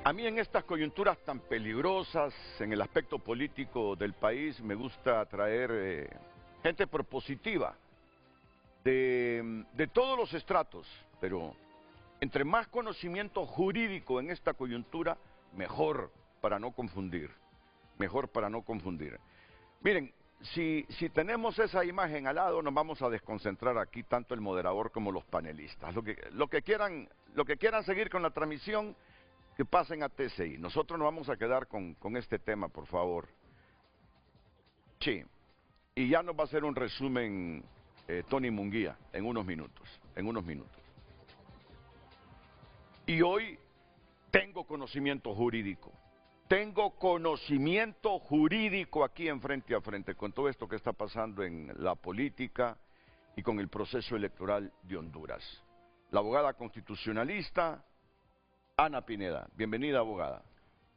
A mí en estas coyunturas tan peligrosas en el aspecto político del país me gusta traer gente propositiva de todos los estratos, pero entre más conocimiento jurídico en esta coyuntura, mejor para no confundir, mejor para no confundir. Miren, si tenemos esa imagen al lado, nos vamos a desconcentrar aquí tanto el moderador como los panelistas. Lo que quieran seguir con la transmisión, que pasen a TCI. Nosotros nos vamos a quedar con este tema, por favor. Sí, y ya nos va a hacer un resumen Tony Munguía en unos minutos, Y hoy tengo conocimiento jurídico. Tengo conocimiento jurídico aquí en frente a frente con todo esto que está pasando en la política y con el proceso electoral de Honduras. La abogada constitucionalista Ana Pineda. Bienvenida, abogada.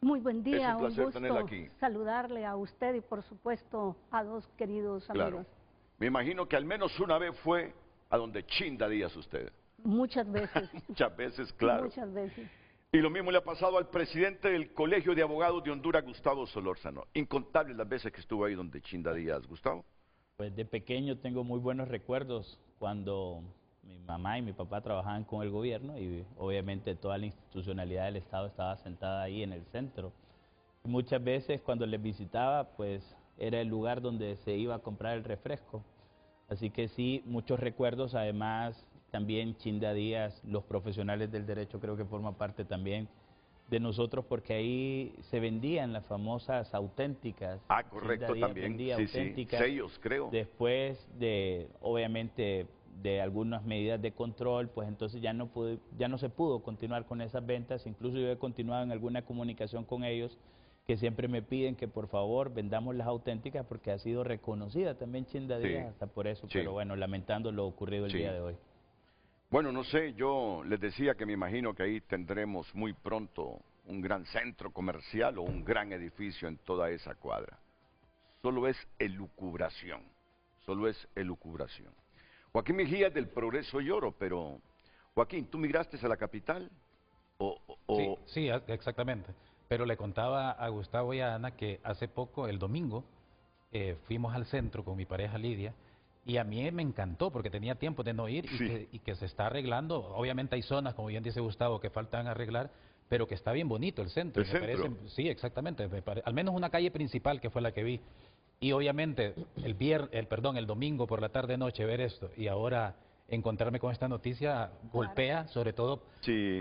Muy buen día, es un placer tenerla aquí. Saludarle a usted y por supuesto a dos queridos amigos. Claro. Me imagino que al menos una vez fue a donde Chinda Díaz usted. Muchas veces. Muchas veces, claro. Muchas veces. Y lo mismo le ha pasado al presidente del Colegio de Abogados de Honduras, Gustavo Solórzano. Incontables las veces que estuvo ahí donde Chinda Díaz. Gustavo. Pues de pequeño tengo muy buenos recuerdos cuando mi mamá y mi papá trabajaban con el gobierno y obviamente toda la institucionalidad del Estado estaba sentada ahí en el centro. Y muchas veces cuando les visitaba, pues era el lugar donde se iba a comprar el refresco. Así que sí, muchos recuerdos, además también Chinda Díaz, los profesionales del derecho creo que forman parte también de nosotros porque ahí se vendían las famosas auténticas. Ah, correcto, también. Sí, auténticas, sellos, creo. Después de, obviamente, de algunas medidas de control, pues entonces ya no se pudo continuar con esas ventas. Incluso yo he continuado en alguna comunicación con ellos que siempre me piden que por favor vendamos las auténticas porque ha sido reconocida también Chinda Díaz hasta por eso. Sí. Pero bueno, lamentando lo ocurrido el día de hoy. Bueno, no sé, yo les decía que me imagino que ahí tendremos muy pronto un gran centro comercial o un gran edificio en toda esa cuadra. Solo es elucubración, solo es elucubración. Joaquín Mejía es del Progreso Lloro, pero Joaquín, ¿tú migraste a la capital? Sí, exactamente. Pero le contaba a Gustavo y a Ana que hace poco, el domingo, fuimos al centro con mi pareja Lidia. Y a mí me encantó porque tenía tiempo de no ir y que se está arreglando. Obviamente hay zonas, como bien dice Gustavo, que faltan arreglar, pero que está bien bonito el centro. ¿El centro? Sí, exactamente. Al menos una calle principal que fue la que vi. Y obviamente el domingo por la tarde-noche ver esto y ahora encontrarme con esta noticia golpea, sobre todo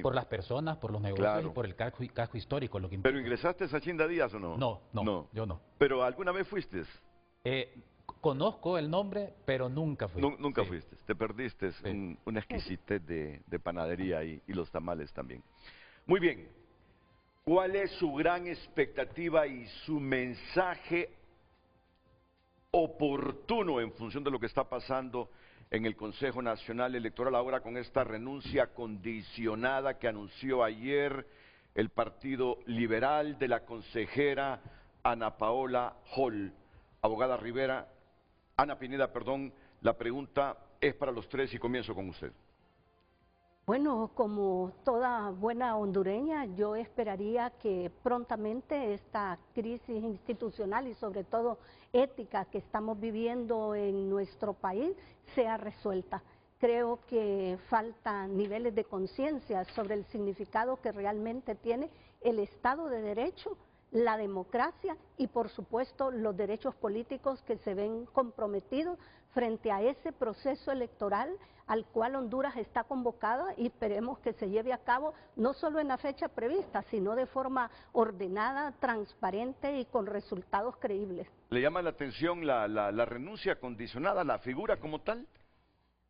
por las personas, por los negocios y por el casco histórico. Lo que ¿Pero ingresaste a Chinda Díaz o no? No, yo no. ¿Pero alguna vez fuiste? Conozco el nombre, pero nunca fui. Nunca fuiste. Te perdiste una exquisitez de panadería y los tamales también. Muy bien. ¿Cuál es su gran expectativa y su mensaje oportuno en función de lo que está pasando en el Consejo Nacional Electoral ahora con esta renuncia condicionada que anunció ayer el Partido Liberal de la consejera Ana Paola Hall? Abogada Rivera, Ana Pineda, perdón, la pregunta es para los tres y comienzo con usted. Bueno, como toda buena hondureña, yo esperaría que prontamente esta crisis institucional y sobre todo ética que estamos viviendo en nuestro país sea resuelta. Creo que faltan niveles de conciencia sobre el significado que realmente tiene el Estado de Derecho, la democracia y por supuesto los derechos políticos que se ven comprometidos frente a ese proceso electoral al cual Honduras está convocada y esperemos que se lleve a cabo no solo en la fecha prevista, sino de forma ordenada, transparente y con resultados creíbles. ¿Le llama la atención la renuncia condicionada, la figura como tal?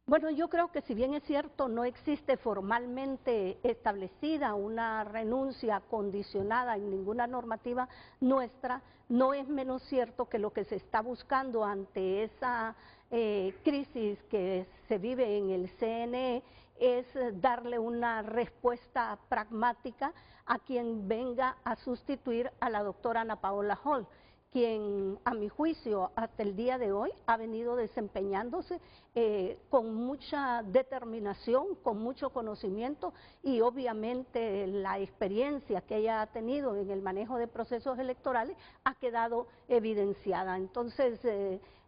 Bueno, yo creo que si bien es cierto, no existe formalmente establecida una renuncia condicionada en ninguna normativa nuestra, no es menos cierto que lo que se está buscando ante esa crisis que se vive en el CNE es darle una respuesta pragmática a quien venga a sustituir a la doctora Ana Paola Hall, quien a mi juicio hasta el día de hoy ha venido desempeñándose con mucha determinación, con mucho conocimiento y obviamente la experiencia que ella ha tenido en el manejo de procesos electorales ha quedado evidenciada. Entonces,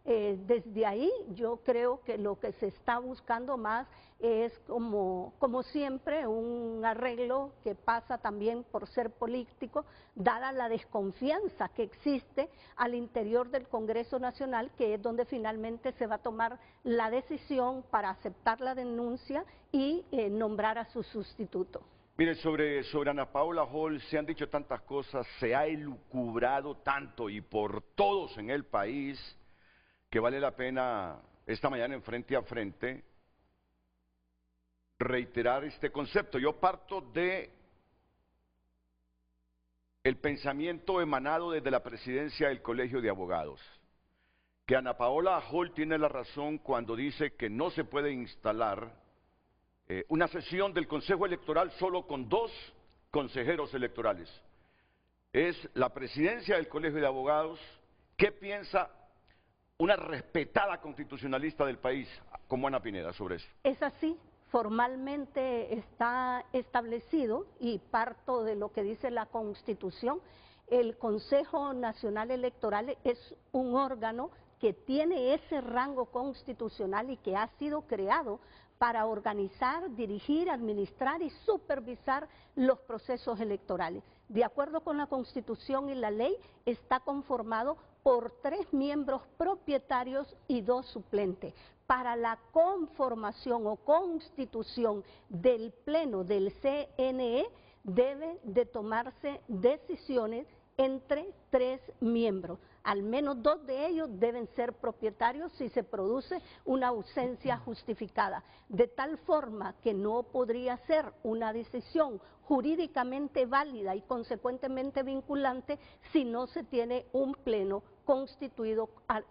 desde ahí yo creo que lo que se está buscando más es como siempre un arreglo que pasa también por ser político, dada la desconfianza que existe al interior del Congreso Nacional, que es donde finalmente se va a tomar la decisión para aceptar la denuncia y nombrar a su sustituto. Mire, sobre Ana Paola Hall se han dicho tantas cosas, se ha elucubrado tanto y por todos en el país, que vale la pena esta mañana en Frente a Frente reiterar este concepto. Yo parto de el pensamiento emanado desde la presidencia del Colegio de Abogados, que Ana Paola Hall tiene la razón cuando dice que no se puede instalar una sesión del Consejo Electoral solo con 2 consejeros electorales. Es la presidencia del Colegio de Abogados. ¿Qué piensa una respetada constitucionalista del país como Ana Pineda sobre eso? Es así, formalmente está establecido y parto de lo que dice la Constitución. El Consejo Nacional Electoral es un órgano que tiene ese rango constitucional y que ha sido creado para organizar, dirigir, administrar y supervisar los procesos electorales. De acuerdo con la Constitución y la ley, está conformado por 3 miembros propietarios y 2 suplentes. Para la conformación o constitución del Pleno del CNE deben de tomarse decisiones entre 3 miembros. Al menos 2 de ellos deben ser propietarios si se produce una ausencia justificada, de tal forma que no podría ser una decisión jurídicamente válida y consecuentemente vinculante si no se tiene un pleno constituido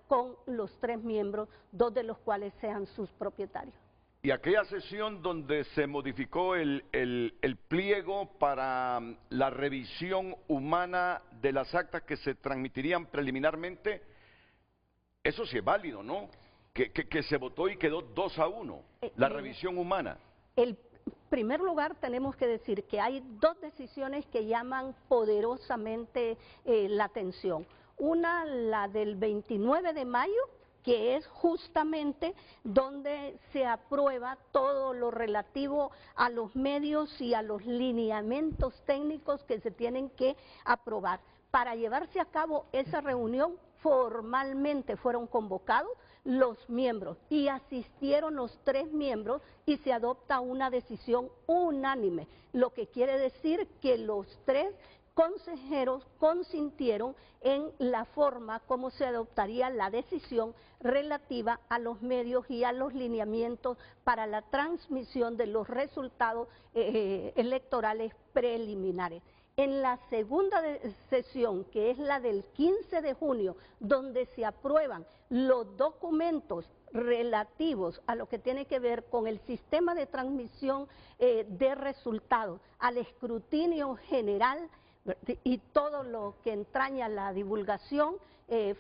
con los 3 miembros, 2 de los cuales sean sus propietarios. Y aquella sesión donde se modificó el pliego para la revisión humana de las actas que se transmitirían preliminarmente, eso sí es válido, ¿no? Que se votó y quedó 2-1, la revisión humana. En primer lugar, tenemos que decir que hay 2 decisiones que llaman poderosamente la atención. Una, la del 29 de mayo, que es justamente donde se aprueba todo lo relativo a los medios y a los lineamientos técnicos que se tienen que aprobar. Para llevarse a cabo esa reunión, formalmente fueron convocados los miembros y asistieron los 3 miembros y se adopta una decisión unánime, lo que quiere decir que los 3 consejeros consintieron en la forma como se adoptaría la decisión relativa a los medios y a los lineamientos para la transmisión de los resultados electorales preliminares. En la segunda sesión, que es la del 15 de junio, donde se aprueban los documentos relativos a lo que tiene que ver con el sistema de transmisión de resultados, al escrutinio general, y todo lo que entraña la divulgación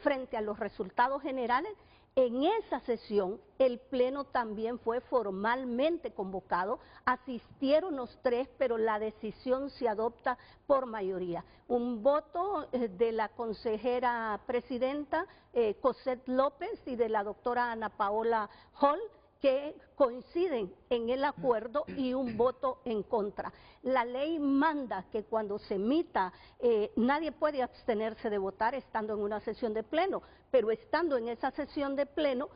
frente a los resultados generales, en esa sesión el Pleno también fue formalmente convocado, asistieron los 3, pero la decisión se adopta por mayoría. Un voto de la consejera presidenta Cosette López y de la doctora Ana Paola Hall, que coinciden en el acuerdo, y un voto en contra. La ley manda que cuando se emita, nadie puede abstenerse de votar estando en una sesión de pleno, pero estando en esa sesión de pleno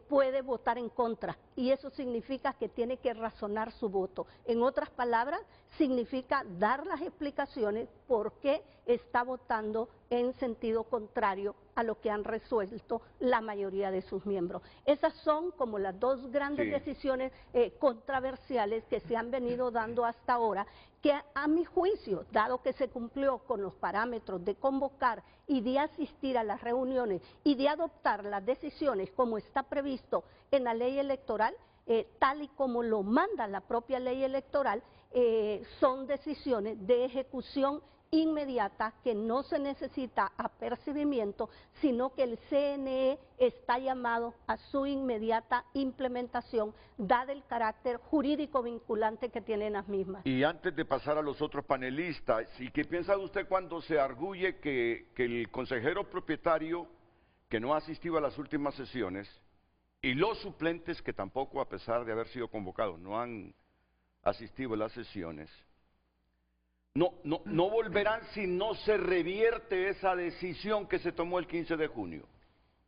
puede votar en contra, y eso significa que tiene que razonar su voto. En otras palabras, significa dar las explicaciones por qué está votando en sentido contrario a lo que han resuelto la mayoría de sus miembros. Esas son como las 2 grandes decisiones controversiales que se han venido dando hasta ahora, que a mi juicio, dado que se cumplió con los parámetros de convocar y de asistir a las reuniones y de adoptar las decisiones como está previsto en la ley electoral, tal y como lo manda la propia ley electoral, son decisiones de ejecución inmediata, que no se necesita apercibimiento, sino que el CNE está llamado a su inmediata implementación, dado el carácter jurídico vinculante que tienen las mismas. Y antes de pasar a los otros panelistas, ¿y qué piensa usted cuando se arguye que el consejero propietario que no ha asistido a las últimas sesiones y los suplentes que tampoco, a pesar de haber sido convocados, no han asistido a las sesiones, no volverán si no se revierte esa decisión que se tomó el 15 de junio?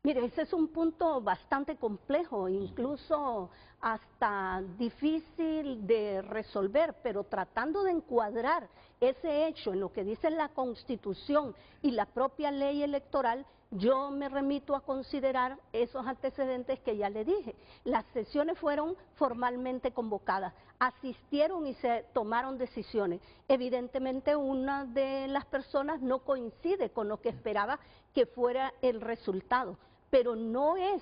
Mire, ese es un punto bastante complejo, incluso hasta difícil de resolver, pero tratando de encuadrar ese hecho en lo que dice la Constitución y la propia ley electoral, yo me remito a considerar esos antecedentes que ya le dije. Las sesiones fueron formalmente convocadas, asistieron y se tomaron decisiones. Evidentemente una de las personas no coincide con lo que esperaba que fuera el resultado, pero no es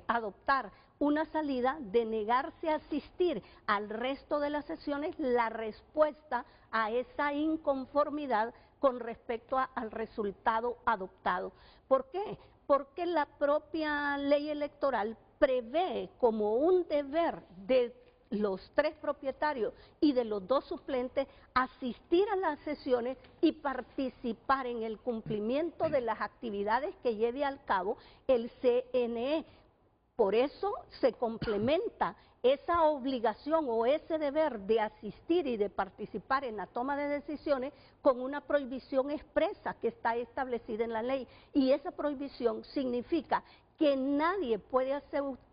adoptar una salida de negarse a asistir al resto de las sesiones la respuesta a esa inconformidad con respecto al resultado adoptado. ¿Por qué? Porque la propia ley electoral prevé como un deber de los 3 propietarios y de los 2 suplentes asistir a las sesiones y participar en el cumplimiento de las actividades que lleve al cabo el CNE. Por eso se complementa esa obligación o ese deber de asistir y de participar en la toma de decisiones con una prohibición expresa que está establecida en la ley. Y esa prohibición significa que nadie puede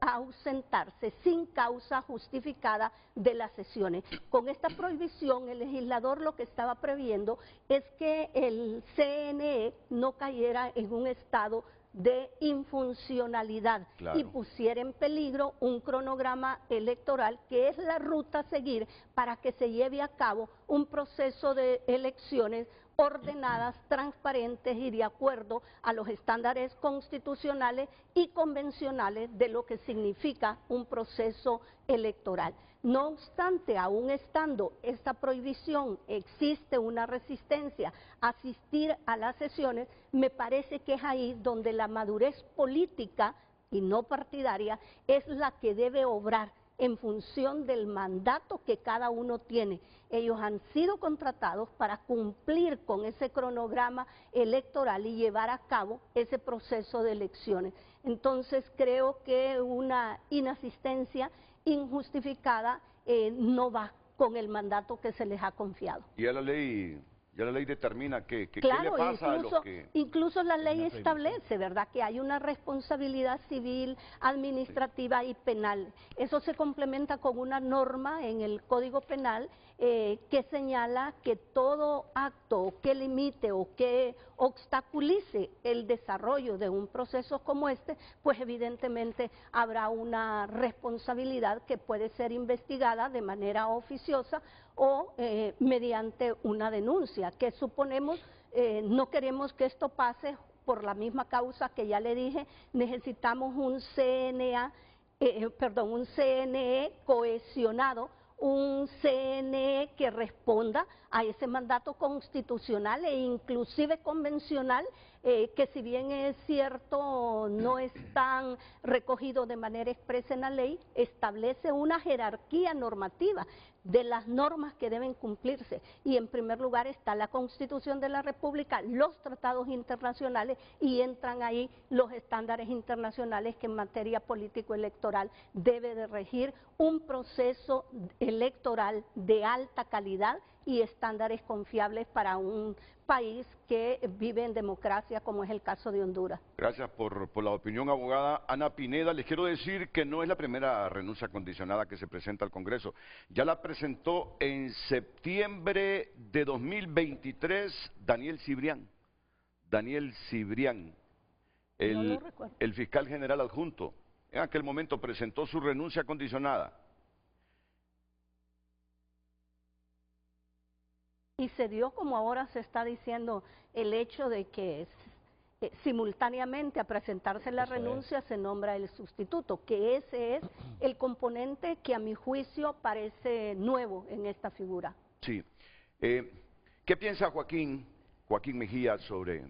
ausentarse sin causa justificada de las sesiones. Con esta prohibición, el legislador lo que estaba previendo es que el CNE no cayera en un estado de infuncionalidad, claro, y pusiera en peligro un cronograma electoral que es la ruta a seguir para que se lleve a cabo un proceso de elecciones ordenadas, transparentes y de acuerdo a los estándares constitucionales y convencionales de lo que significa un proceso electoral. No obstante, aún estando esta prohibición, existe una resistencia a asistir a las sesiones, me parece que es ahí donde la madurez política y no partidaria es la que debe obrar en función del mandato que cada uno tiene. Ellos han sido contratados para cumplir con ese cronograma electoral y llevar a cabo ese proceso de elecciones. Entonces creo que una inasistencia injustificada no va con el mandato que se les ha confiado. Y ya la ley determina que claro, ¿qué le pasa a los que...? Incluso la ley establece, ¿verdad?, que hay una responsabilidad civil, administrativa y penal. Eso se complementa con una norma en el Código Penal que señala que todo acto que limite o que obstaculice el desarrollo de un proceso como este, pues evidentemente habrá una responsabilidad que puede ser investigada de manera oficiosa o mediante una denuncia, que suponemos no queremos que esto pase por la misma causa que ya le dije, necesitamos un un CNE cohesionado, un CNE que responda a ese mandato constitucional e inclusive convencional, que si bien es cierto no es tan recogido de manera expresa en la ley, establece una jerarquía normativa de las normas que deben cumplirse, y en primer lugar está la Constitución de la República, los tratados internacionales, y entran ahí los estándares internacionales que en materia político-electoral debe de regir un proceso electoral de alta calidad y estándares confiables para un país que vive en democracia, como es el caso de Honduras. Gracias por la opinión, abogada Ana Pineda. Les quiero decir que no es la primera renuncia condicionada que se presenta al Congreso. Ya la presentó en septiembre de 2023 Daniel Cibrián. El fiscal general adjunto. En aquel momento presentó su renuncia condicionada. Y se dio, como ahora se está diciendo, el hecho de que simultáneamente a presentarse la renuncia se nombra el sustituto, que ese es el componente que a mi juicio parece nuevo en esta figura. Sí. ¿Qué piensa Joaquín Mejía sobre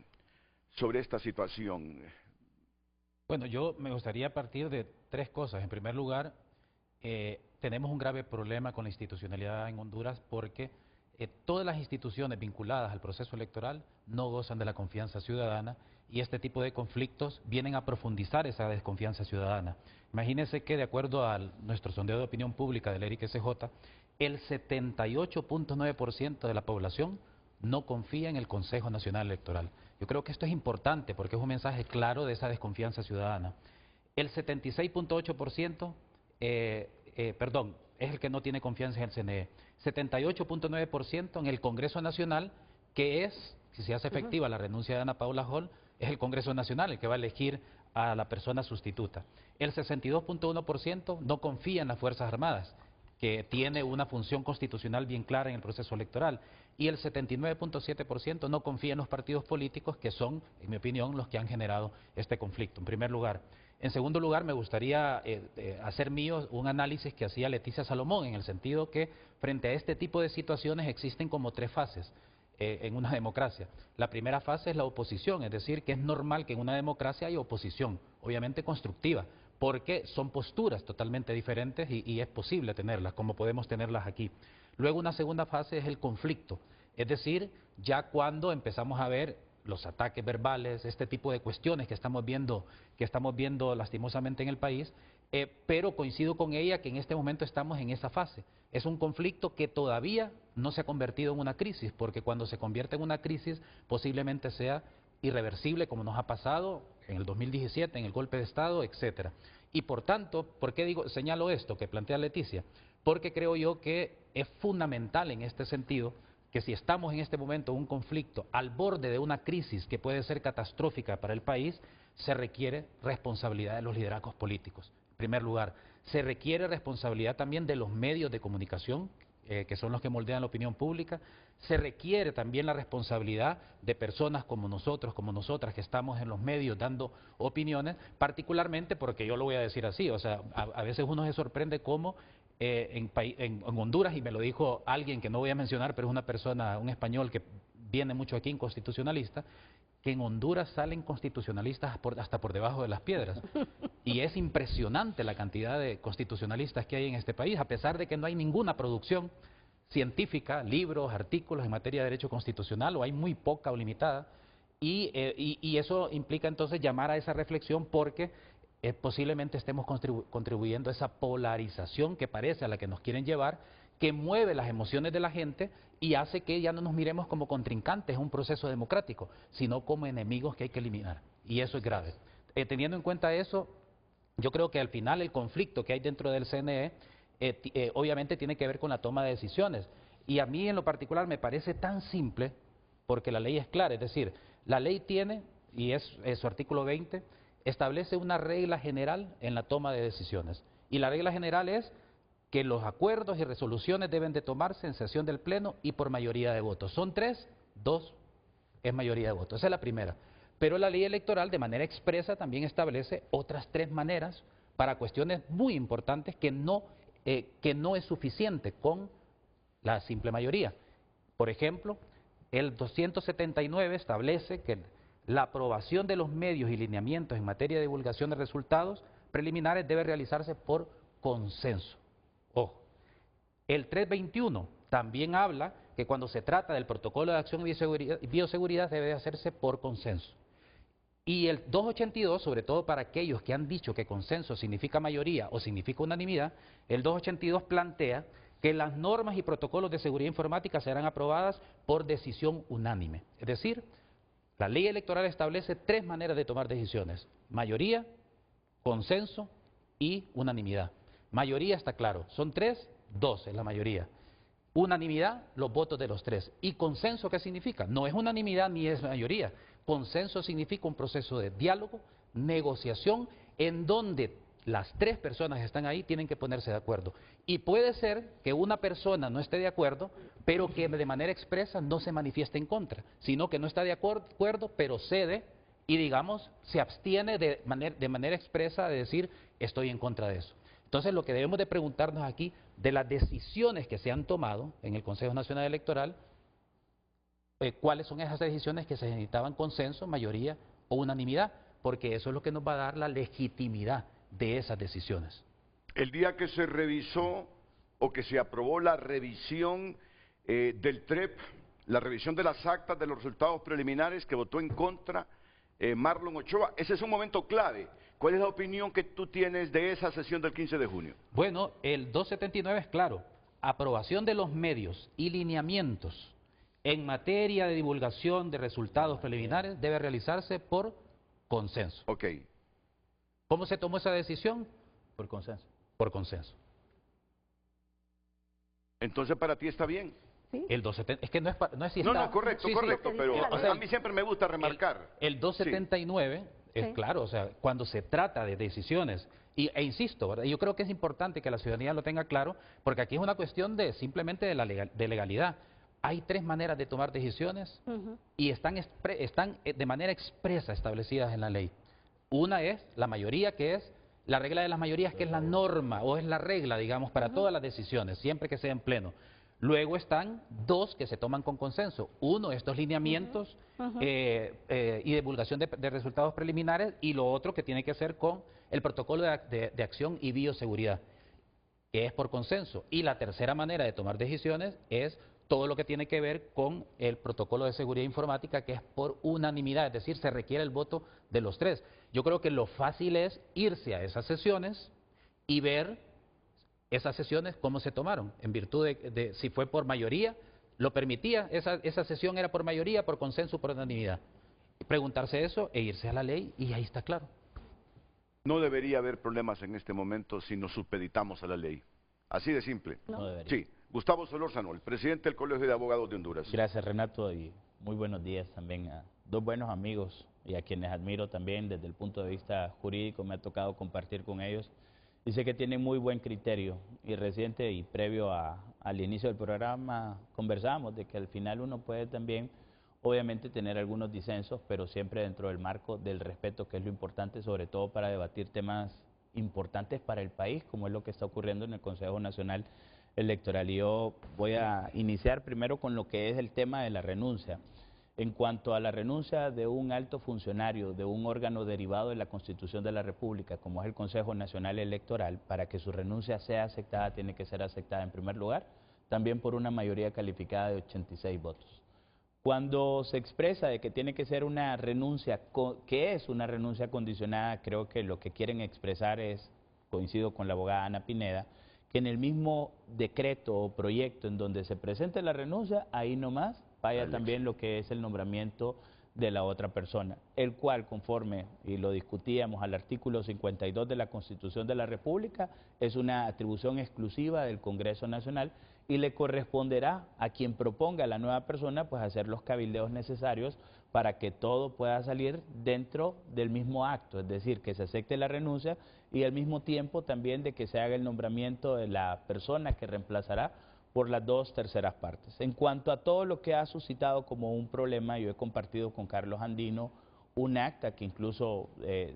esta situación? Bueno, yo me gustaría partir de tres cosas. En primer lugar, tenemos un grave problema con la institucionalidad en Honduras porque todas las instituciones vinculadas al proceso electoral no gozan de la confianza ciudadana y este tipo de conflictos vienen a profundizar esa desconfianza ciudadana. Imagínense que de acuerdo a nuestro sondeo de opinión pública del ERIC-SJ, el 78.9% de la población no confía en el Consejo Nacional Electoral. Yo creo que esto es importante porque es un mensaje claro de esa desconfianza ciudadana. El 76.8%, es el que no tiene confianza en el CNE. 78.9% en el Congreso Nacional, que es, si se hace efectiva la renuncia de Ana Paula Hall, es el Congreso Nacional el que va a elegir a la persona sustituta. El 62.1% no confía en las Fuerzas Armadas, que tiene una función constitucional bien clara en el proceso electoral, y el 79.7% no confía en los partidos políticos, que son, en mi opinión, los que han generado este conflicto, en primer lugar. En segundo lugar, me gustaría hacer mío un análisis que hacía Leticia Salomón, en el sentido que frente a este tipo de situaciones existen como tres fases en una democracia. La primera fase es la oposición, es decir, que es normal que en una democracia haya oposición, obviamente constructiva, porque son posturas totalmente diferentes y es posible tenerlas, como podemos tenerlas aquí. Luego una segunda fase es el conflicto, es decir, ya cuando empezamos a ver los ataques verbales, este tipo de cuestiones que estamos viendo lastimosamente en el país, pero coincido con ella que en este momento estamos en esa fase. Es un conflicto que todavía no se ha convertido en una crisis, porque cuando se convierte en una crisis posiblemente sea irreversible, como nos ha pasado en el 2017, en el golpe de Estado, etcétera. Y por tanto, ¿por qué señalo esto que plantea Leticia? Porque creo yo que es fundamental en este sentido que si estamos en este momento en un conflicto al borde de una crisis que puede ser catastrófica para el país, se requiere responsabilidad de los liderazgos políticos. En primer lugar, se requiere responsabilidad también de los medios de comunicación, que son los que moldean la opinión pública. Se requiere también la responsabilidad de personas como nosotros, como nosotras, que estamos en los medios dando opiniones, particularmente porque yo lo voy a decir así, o sea, a veces uno se sorprende cómo en Honduras, y me lo dijo alguien que no voy a mencionar, pero es una persona, un español que viene mucho aquí, inconstitucionalista, que en Honduras salen constitucionalistas hasta por debajo de las piedras. Y es impresionante la cantidad de constitucionalistas que hay en este país, a pesar de que no hay ninguna producción científica, libros, artículos en materia de derecho constitucional, o hay muy poca o limitada, y eso implica entonces llamar a esa reflexión porque posiblemente estemos contribuyendo a esa polarización que parece a la que nos quieren llevar, que mueve las emociones de la gente y hace que ya no nos miremos como contrincantes en un proceso democrático, sino como enemigos que hay que eliminar. Y eso es grave. Teniendo en cuenta eso, yo creo que al final el conflicto que hay dentro del CNE obviamente tiene que ver con la toma de decisiones. Y a mí en lo particular me parece tan simple, porque la ley es clara, es decir, la ley tiene, y es su artículo 20, establece una regla general en la toma de decisiones. Y la regla general es que los acuerdos y resoluciones deben de tomarse en sesión del Pleno y por mayoría de votos. Son 3, 2 es mayoría de votos. Esa es la primera. Pero la ley electoral de manera expresa también establece otras 3 maneras para cuestiones muy importantes que no es suficiente con la simple mayoría. Por ejemplo, el 279 establece que la aprobación de los medios y lineamientos en materia de divulgación de resultados preliminares debe realizarse por consenso. Ojo. El 321 también habla que cuando se trata del protocolo de acción y bioseguridad debe hacerse por consenso. Y el 282, sobre todo para aquellos que han dicho que consenso significa mayoría o significa unanimidad, el 282 plantea que las normas y protocolos de seguridad informática serán aprobadas por decisión unánime. Es decir, la ley electoral establece 3 maneras de tomar decisiones: mayoría, consenso y unanimidad. Mayoría está claro, son 3, 2 es la mayoría. Unanimidad, los votos de los 3. ¿Y consenso qué significa? No es unanimidad ni es mayoría. Consenso significa un proceso de diálogo, negociación, en donde las 3 personas que están ahí tienen que ponerse de acuerdo. Y puede ser que una persona no esté de acuerdo, pero que de manera expresa no se manifieste en contra, sino que no está de acuerdo, pero cede y, digamos, se abstiene de manera expresa de decir estoy en contra de eso. Entonces, lo que debemos de preguntarnos aquí, de las decisiones que se han tomado en el Consejo Nacional Electoral, cuáles son esas decisiones que se necesitaban consenso, mayoría o unanimidad, porque eso es lo que nos va a dar la legitimidad de esas decisiones. El día que se revisó o que se aprobó la revisión del TREP, la revisión de las actas de los resultados preliminares que votó en contra Marlon Ochoa, ese es un momento clave. ¿Cuál es la opinión que tú tienes de esa sesión del 15 de junio? Bueno, el 279 es claro, aprobación de los medios y lineamientos en materia de divulgación de resultados preliminares debe realizarse por consenso. Ok. ¿Cómo se tomó esa decisión? Por consenso. Por consenso. Entonces, ¿para ti está bien? ¿Sí? El 270, es que no es si está... No, correcto, sí, correcto, sí, pero o sea, a mí siempre me gusta remarcar. El 279 es Sí. claro, o sea, cuando se trata de decisiones, e insisto, ¿verdad? Yo creo que es importante que la ciudadanía lo tenga claro, porque aquí es una cuestión de simplemente de legalidad. Hay 3 maneras de tomar decisiones y están de manera expresa establecidas en la ley. Una es la mayoría, que es la regla de las mayorías, que es la norma o es la regla, digamos, para todas las decisiones, siempre que sea en pleno. Luego están 2 que se toman con consenso. Uno, estos lineamientos y divulgación de resultados preliminares, y lo otro que tiene que ver con el protocolo de acción y bioseguridad, que es por consenso. Y la tercera manera de tomar decisiones es todo lo que tiene que ver con el protocolo de seguridad informática, que es por unanimidad, es decir, se requiere el voto de los 3. Yo creo que lo fácil es irse a esas sesiones y ver esas sesiones cómo se tomaron, en virtud de si fue por mayoría, lo permitía, esa sesión era por mayoría, por consenso, por unanimidad. Preguntarse eso e irse a la ley y ahí está claro. No debería haber problemas en este momento si nos supeditamos a la ley. Así de simple. No debería. Sí. Gustavo Solórzano, el presidente del Colegio de Abogados de Honduras. Gracias, Renato, y muy buenos días también a 2 buenos amigos y a quienes admiro también desde el punto de vista jurídico. Me ha tocado compartir con ellos y sé que tienen muy buen criterio. Y reciente y previo al inicio del programa conversamos de que al final uno puede también obviamente tener algunos disensos, pero siempre dentro del marco del respeto, que es lo importante, sobre todo para debatir temas importantes para el país, como es lo que está ocurriendo en el Consejo Nacional Electoral. Y yo voy a iniciar primero con lo que es el tema de la renuncia. En cuanto a la renuncia de un alto funcionario de un órgano derivado de la Constitución de la República, como es el Consejo Nacional Electoral, para que su renuncia sea aceptada, tiene que ser aceptada en primer lugar, también por una mayoría calificada de 86 votos. Cuando se expresa de que tiene que ser una renuncia, que es una renuncia condicionada, creo que lo que quieren expresar es, coincido con la abogada Ana Pineda, que en el mismo decreto o proyecto en donde se presente la renuncia, ahí nomás vaya también lo que es el nombramiento de la otra persona, el cual, conforme, y lo discutíamos al artículo 52 de la Constitución de la República, es una atribución exclusiva del Congreso Nacional y le corresponderá a quien proponga a la nueva persona pues hacer los cabildeos necesarios para que todo pueda salir dentro del mismo acto, es decir, que se acepte la renuncia y al mismo tiempo también de que se haga el nombramiento de la persona que reemplazará por las 2/3 partes. En cuanto a todo lo que ha suscitado como un problema, yo he compartido con Carlos Andino un acta que incluso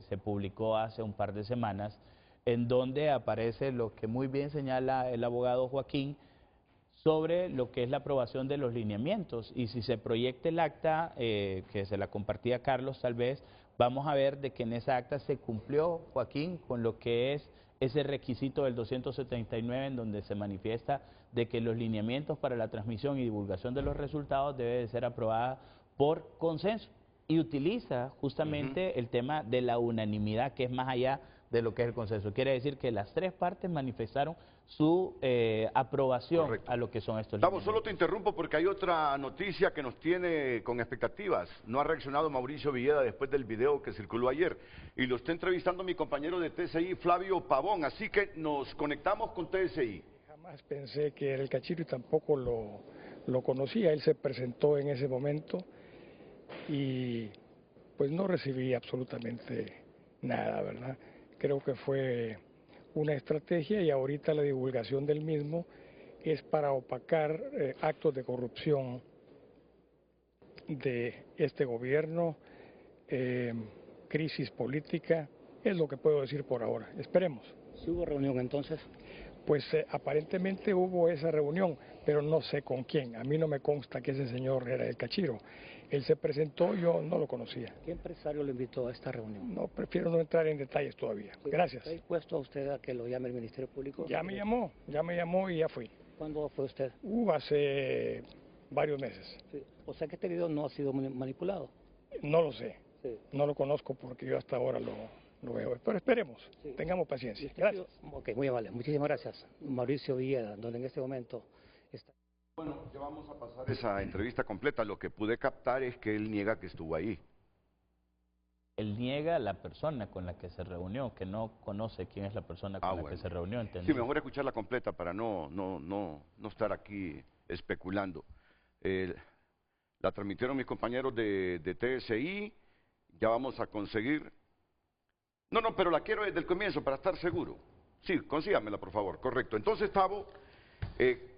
se publicó hace un par de semanas, en donde aparece lo que muy bien señala el abogado Joaquín, sobre lo que es la aprobación de los lineamientos. Y si se proyecta el acta, que se la compartía Carlos tal vez, vamos a ver de que en esa acta se cumplió, Joaquín, con lo que es ese requisito del 279 en donde se manifiesta de que los lineamientos para la transmisión y divulgación de los resultados debe de ser aprobada por consenso. Y utiliza justamente el tema de la unanimidad, que es más allá de lo que es el consenso. Quiere decir que las 3 partes manifestaron su aprobación. Correcto. A lo que son estos lineamientos. Solo te interrumpo porque hay otra noticia que nos tiene con expectativas. No ha reaccionado Mauricio Villeda después del video que circuló ayer. Y lo está entrevistando mi compañero de TSI, Flavio Pavón. Así que nos conectamos con TSI. Jamás pensé que era el Cachiro y tampoco lo conocía. Él se presentó en ese momento y pues no recibí absolutamente nada, ¿verdad? Creo que fue una estrategia y ahorita la divulgación del mismo es para opacar actos de corrupción de este gobierno, crisis política, es lo que puedo decir por ahora. Esperemos. ¿Sí hubo reunión entonces? Pues aparentemente hubo esa reunión, pero no sé con quién. A mí no me consta que ese señor era el Cachiro. Él se presentó, yo no lo conocía. ¿Qué empresario lo invitó a esta reunión? No, prefiero no entrar en detalles todavía. Gracias. ¿Está dispuesto a usted a que lo llame el Ministerio Público? Ya me llamó y ya fui. ¿Cuándo fue usted? Hace varios meses. Sí. O sea que este video no ha sido manipulado. No lo sé. Sí. No lo conozco porque yo hasta ahora lo veo. Pero esperemos, sí. Tengamos paciencia. Gracias. Ok, muy amable. Muchísimas gracias. Mauricio Villeda, donde en este momento está. Bueno, ya vamos a pasar esa entrevista completa. Lo que pude captar es que él niega que estuvo ahí. Él niega a la persona con la que se reunió, que no conoce quién es la persona con la que se reunió. ¿Entendí? Sí, mejor escucharla completa para no estar aquí especulando. La transmitieron mis compañeros de TSI, ya vamos a conseguir. No, pero la quiero desde el comienzo para estar seguro. Sí, consígamela, por favor, correcto. Entonces, Tavo,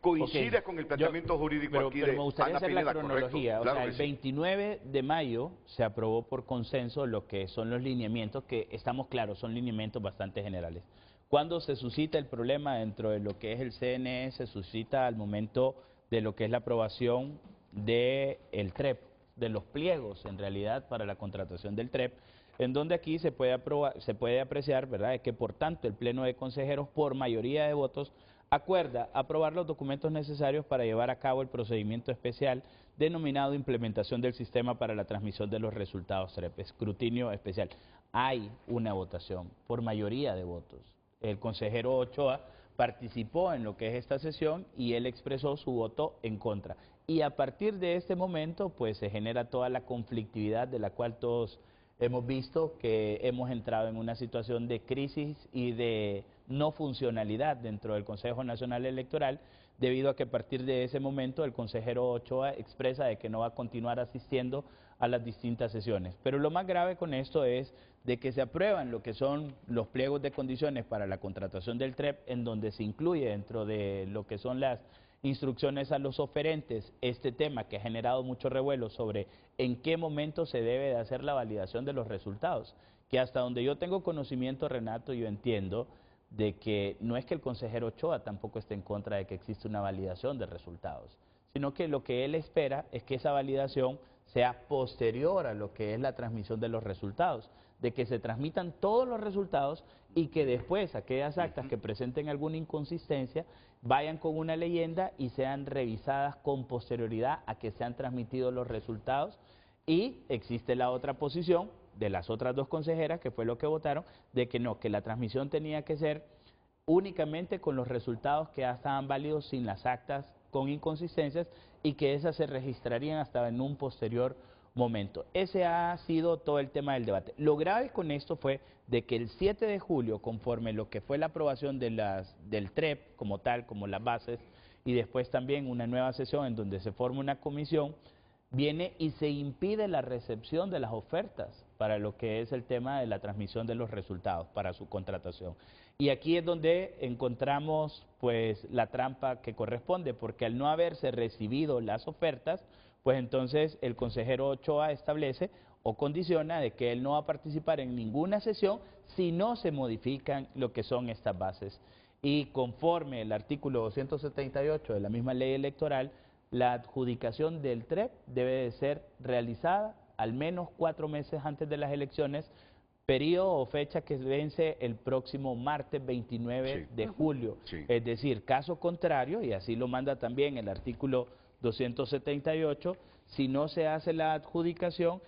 coincide con el planteamiento jurídico aquí de Pero me gustaría Ana hacer Pineda, la cronología. correcto. O sea, el 29 de mayo se aprobó por consenso lo que son los lineamientos, que estamos claros, son lineamientos bastante generales. Cuando se suscita el problema dentro de lo que es el CNE, se suscita al momento de lo que es la aprobación del TREP, de los pliegos en realidad para la contratación del TREP, en donde aquí se puede apreciar, ¿verdad?, que por tanto el Pleno de Consejeros por mayoría de votos acuerda aprobar los documentos necesarios para llevar a cabo el procedimiento especial denominado implementación del sistema para la transmisión de los resultados TREP, escrutinio especial. Hay una votación por mayoría de votos. El consejero Ochoa participó en lo que es esta sesión y él expresó su voto en contra. Y a partir de este momento, pues se genera toda la conflictividad de la cual todos hemos visto que hemos entrado en una situación de crisis y de no funcionalidad dentro del Consejo Nacional Electoral, debido a que a partir de ese momento el consejero Ochoa expresa de que no va a continuar asistiendo a las distintas sesiones. Pero lo más grave con esto es de que se aprueban lo que son los pliegos de condiciones para la contratación del TREP, en donde se incluye dentro de lo que son las instrucciones a los oferentes este tema que ha generado mucho revuelo sobre en qué momento se debe de hacer la validación de los resultados, que hasta donde yo tengo conocimiento, Renato, yo entiendo de que no es que el consejero Ochoa tampoco esté en contra de que existe una validación de resultados, sino que lo que él espera es que esa validación sea posterior a lo que es la transmisión de los resultados, de que se transmitan todos los resultados y que después aquellas actas que presenten alguna inconsistencia vayan con una leyenda y sean revisadas con posterioridad a que se han transmitido los resultados. Y existe la otra posición de las otras dos consejeras, que fue lo que votaron, de que no, que la transmisión tenía que ser únicamente con los resultados que ya estaban válidos sin las actas con inconsistencias y que esas se registrarían hasta en un posterior momento. Ese ha sido todo el tema del debate. Lo grave con esto fue de que el 7 de julio, conforme lo que fue la aprobación de del TREP como tal, como las bases, y después también una nueva sesión en donde se forma una comisión, viene y se impide la recepción de las ofertas para lo que es el tema de la transmisión de los resultados para su contratación. Y aquí es donde encontramos pues la trampa que corresponde, porque al no haberse recibido las ofertas, pues entonces el consejero Ochoa establece o condiciona de que él no va a participar en ninguna sesión si no se modifican lo que son estas bases. Y conforme el artículo 278 de la misma ley electoral, la adjudicación del TREP debe de ser realizada al menos 4 meses antes de las elecciones, periodo o fecha que vence el próximo martes 29 de julio. Es decir, caso contrario, y así lo manda también el artículo 278, si no se hace la adjudicación,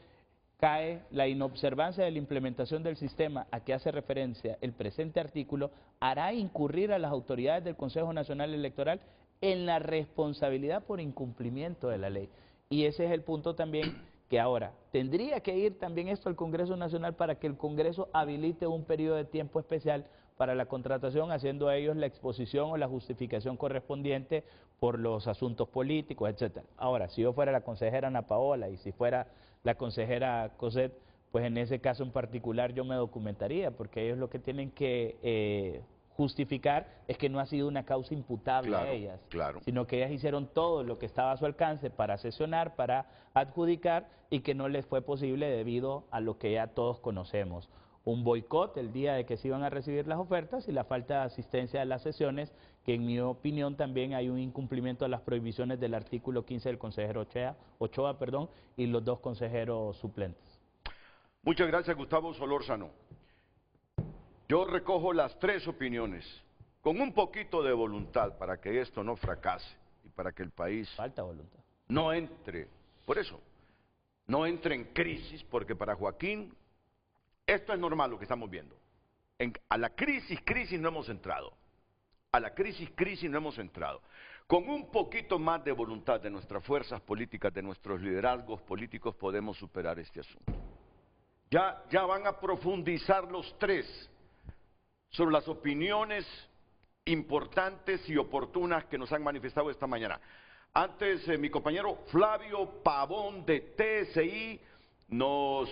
cae la inobservancia de la implementación del sistema a que hace referencia el presente artículo, hará incurrir a las autoridades del Consejo Nacional Electoral en la responsabilidad por incumplimiento de la ley. Y ese es el punto también que ahora tendría que ir también esto al Congreso Nacional para que el Congreso habilite un periodo de tiempo especial para la contratación, haciendo a ellos la exposición o la justificación correspondiente por los asuntos políticos, etcétera. Ahora, si yo fuera la consejera Ana Paola y si fuera la consejera Cosette, pues en ese caso en particular yo me documentaría, porque ellos lo que tienen que justificar es que no ha sido una causa imputable a ellas, sino que ellas hicieron todo lo que estaba a su alcance para sesionar, para adjudicar y que no les fue posible debido a lo que ya todos conocemos. un boicot el día de que se iban a recibir las ofertas y la falta de asistencia a las sesiones, que en mi opinión también hay un incumplimiento de las prohibiciones del artículo 15 del consejero Ochoa, y los 2 consejeros suplentes. Muchas gracias, Gustavo Solórzano. Yo recojo las 3 opiniones con un poquito de voluntad para que esto no fracase y para que el país Falta voluntad. No entre, por eso, no entre en crisis, porque para Joaquín esto es normal lo que estamos viendo. A la crisis no hemos entrado. A la crisis no hemos entrado. Con un poquito más de voluntad de nuestras fuerzas políticas, de nuestros liderazgos políticos, podemos superar este asunto. Ya van a profundizar los 3 sobre las opiniones importantes y oportunas que nos han manifestado esta mañana. Antes, mi compañero Flavio Pavón de TSI nos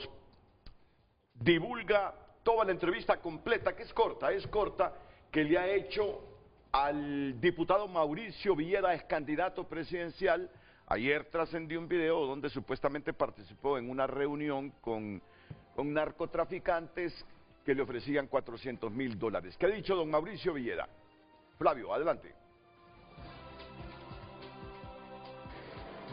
divulga toda la entrevista completa, que es corta, que le ha hecho al diputado Mauricio Villeda, ex candidato presidencial. Ayer trascendió un video donde supuestamente participó en una reunión con narcotraficantes que le ofrecían $400,000. ¿Qué ha dicho don Mauricio Villeda? Flavio, adelante.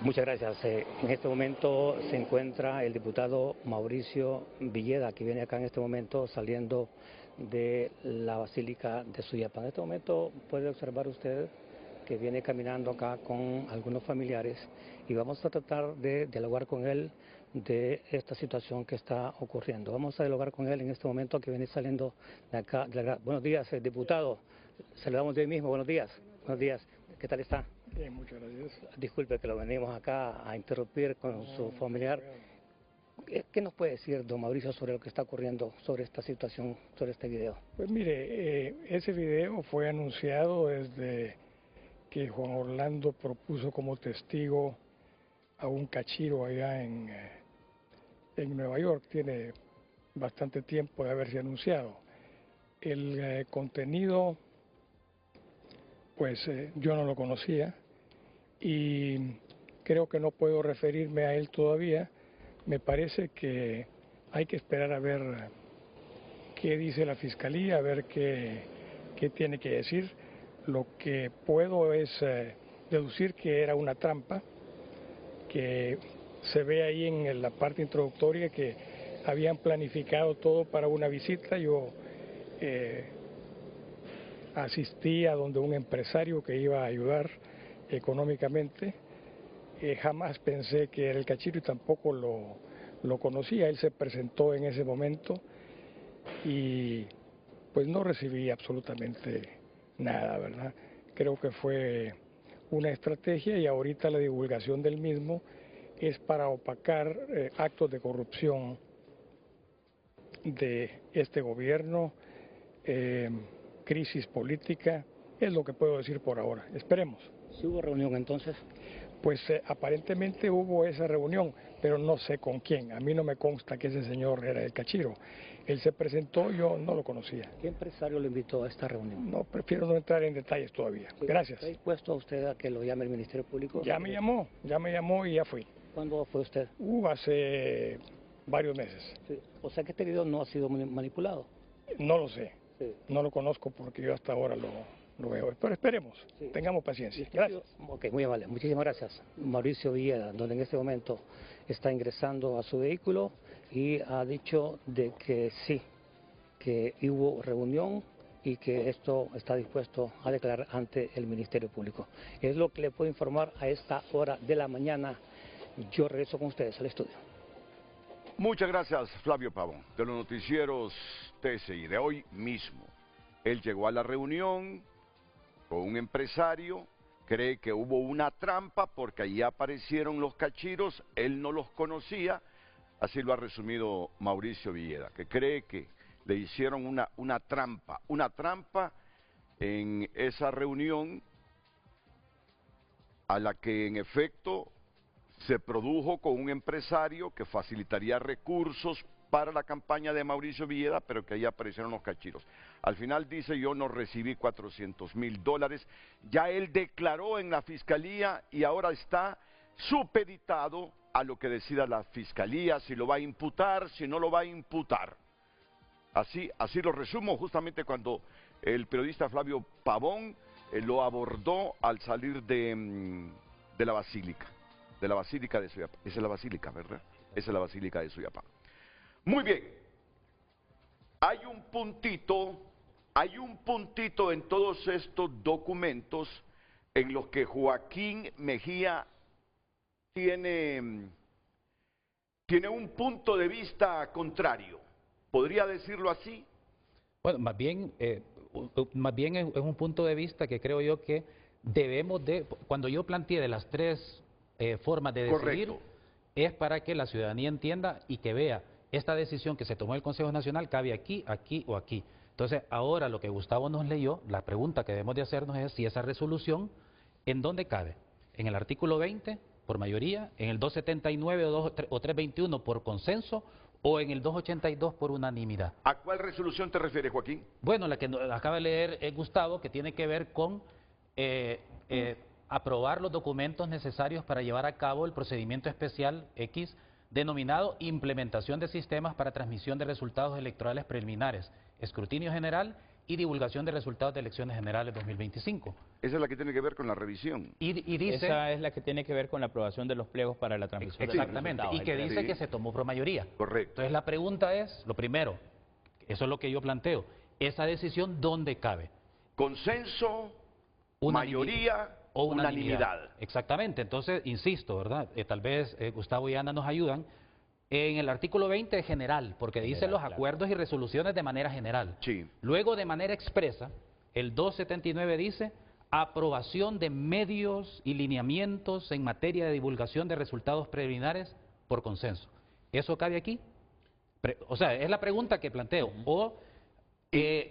Muchas gracias. En este momento se encuentra el diputado Mauricio Villeda, que viene acá en este momento saliendo de la Basílica de Suyapa. En este momento puede observar usted que viene caminando acá con algunos familiares y vamos a tratar de dialogar con él de esta situación que está ocurriendo. Vamos a dialogar con él en este momento que viene saliendo de acá. Buenos días, diputado. Saludamos de ahí mismo. Buenos días. Buenos días. ¿Qué tal está? Bien, muchas gracias. Disculpe que lo venimos acá a interrumpir con su familiar. ¿Qué nos puede decir, don Mauricio, sobre lo que está ocurriendo, sobre esta situación, sobre este video? Pues mire, ese video fue anunciado desde que Juan Orlando propuso como testigo a un cachiro allá en Nueva York. Tiene bastante tiempo de haberse anunciado. El contenido, pues yo no lo conocía y creo que no puedo referirme a él todavía. Me parece que hay que esperar a ver qué dice la Fiscalía, a ver qué tiene que decir. Lo que puedo es deducir que era una trampa, que se ve ahí en la parte introductoria que habían planificado todo para una visita. Yo asistí a donde un empresario que iba a ayudar económicamente. Jamás pensé que era el cachiro y tampoco lo conocía. Él se presentó en ese momento y pues no recibí absolutamente nada, ¿verdad? Creo que fue una estrategia y ahorita la divulgación del mismo es para opacar actos de corrupción de este gobierno, crisis política, es lo que puedo decir por ahora. Esperemos. ¿Sí hubo reunión entonces? Pues aparentemente hubo esa reunión, pero no sé con quién. A mí no me consta que ese señor era el cachiro. Él se presentó, yo no lo conocía. ¿Qué empresario lo invitó a esta reunión? No, prefiero no entrar en detalles todavía. Sí. Gracias. ¿Está dispuesto a usted a que lo llame el Ministerio Público? Ya me llamó y ya fui. ¿Cuándo fue usted? Hace varios meses. Sí. O sea que este video no ha sido manipulado. No lo sé. Sí. No lo conozco porque yo hasta ahora lo veo. Pero esperemos, sí. Tengamos paciencia. Gracias. Ok, muy amable. Muchísimas gracias. Mauricio Villeda, donde en este momento está ingresando a su vehículo y ha dicho de que sí, que hubo reunión y que esto está dispuesto a declarar ante el Ministerio Público. Es lo que le puedo informar a esta hora de la mañana. Yo regreso con ustedes al estudio. Muchas gracias, Flavio Pavón, de los noticieros TSI de hoy mismo. Él llegó a la reunión con un empresario, cree que hubo una trampa porque allí aparecieron los cachiros, él no los conocía, así lo ha resumido Mauricio Villeda, que cree que le hicieron una trampa en esa reunión a la que en efecto se produjo con un empresario que facilitaría recursos para la campaña de Mauricio Villeda, pero que ahí aparecieron los cachiros. Al final dice, yo no recibí $400,000, ya él declaró en la Fiscalía y ahora está supeditado a lo que decida la Fiscalía, si lo va a imputar, si no lo va a imputar. Así lo resumo justamente cuando el periodista Flavio Pavón lo abordó al salir de la Basílica de Soyapá. Esa es la Basílica, ¿verdad? Esa es la Basílica de Soyapá. Muy bien. Hay un puntito en todos estos documentos en los que Joaquín Mejía tiene un punto de vista contrario. ¿Podría decirlo así? Bueno, más bien es un punto de vista que creo yo que debemos de, cuando yo planteé de las tres formas de decidir, correcto, es para que la ciudadanía entienda y que vea esta decisión que se tomó el Consejo Nacional cabe aquí, aquí o aquí. Entonces, ahora lo que Gustavo nos leyó, la pregunta que debemos de hacernos es si esa resolución, ¿en dónde cabe? ¿En el artículo 20 por mayoría, en el 279 o 321 por consenso o en el 282 por unanimidad? ¿A cuál resolución te refieres, Joaquín? Bueno, la que acaba de leer Gustavo, que tiene que ver con aprobar los documentos necesarios para llevar a cabo el procedimiento especial X denominado Implementación de Sistemas para Transmisión de Resultados Electorales Preliminares, Escrutinio General y Divulgación de Resultados de Elecciones Generales 2025. Esa es la que tiene que ver con la revisión. Y dice, esa es la que tiene que ver con la aprobación de los pliegos para la transmisión de exactamente, y que dice que se tomó por mayoría. Correcto. Entonces la pregunta es, lo primero, eso es lo que yo planteo, esa decisión ¿dónde cabe? Consenso, mayoría o unanimidad. Exactamente, entonces, insisto, ¿verdad? Tal vez Gustavo y Ana nos ayudan. En el artículo 20 general, porque dice los acuerdos y resoluciones de manera general. Sí. Luego, de manera expresa, el 279 dice aprobación de medios y lineamientos en materia de divulgación de resultados preliminares por consenso. ¿Eso cabe aquí? O sea, es la pregunta que planteo. O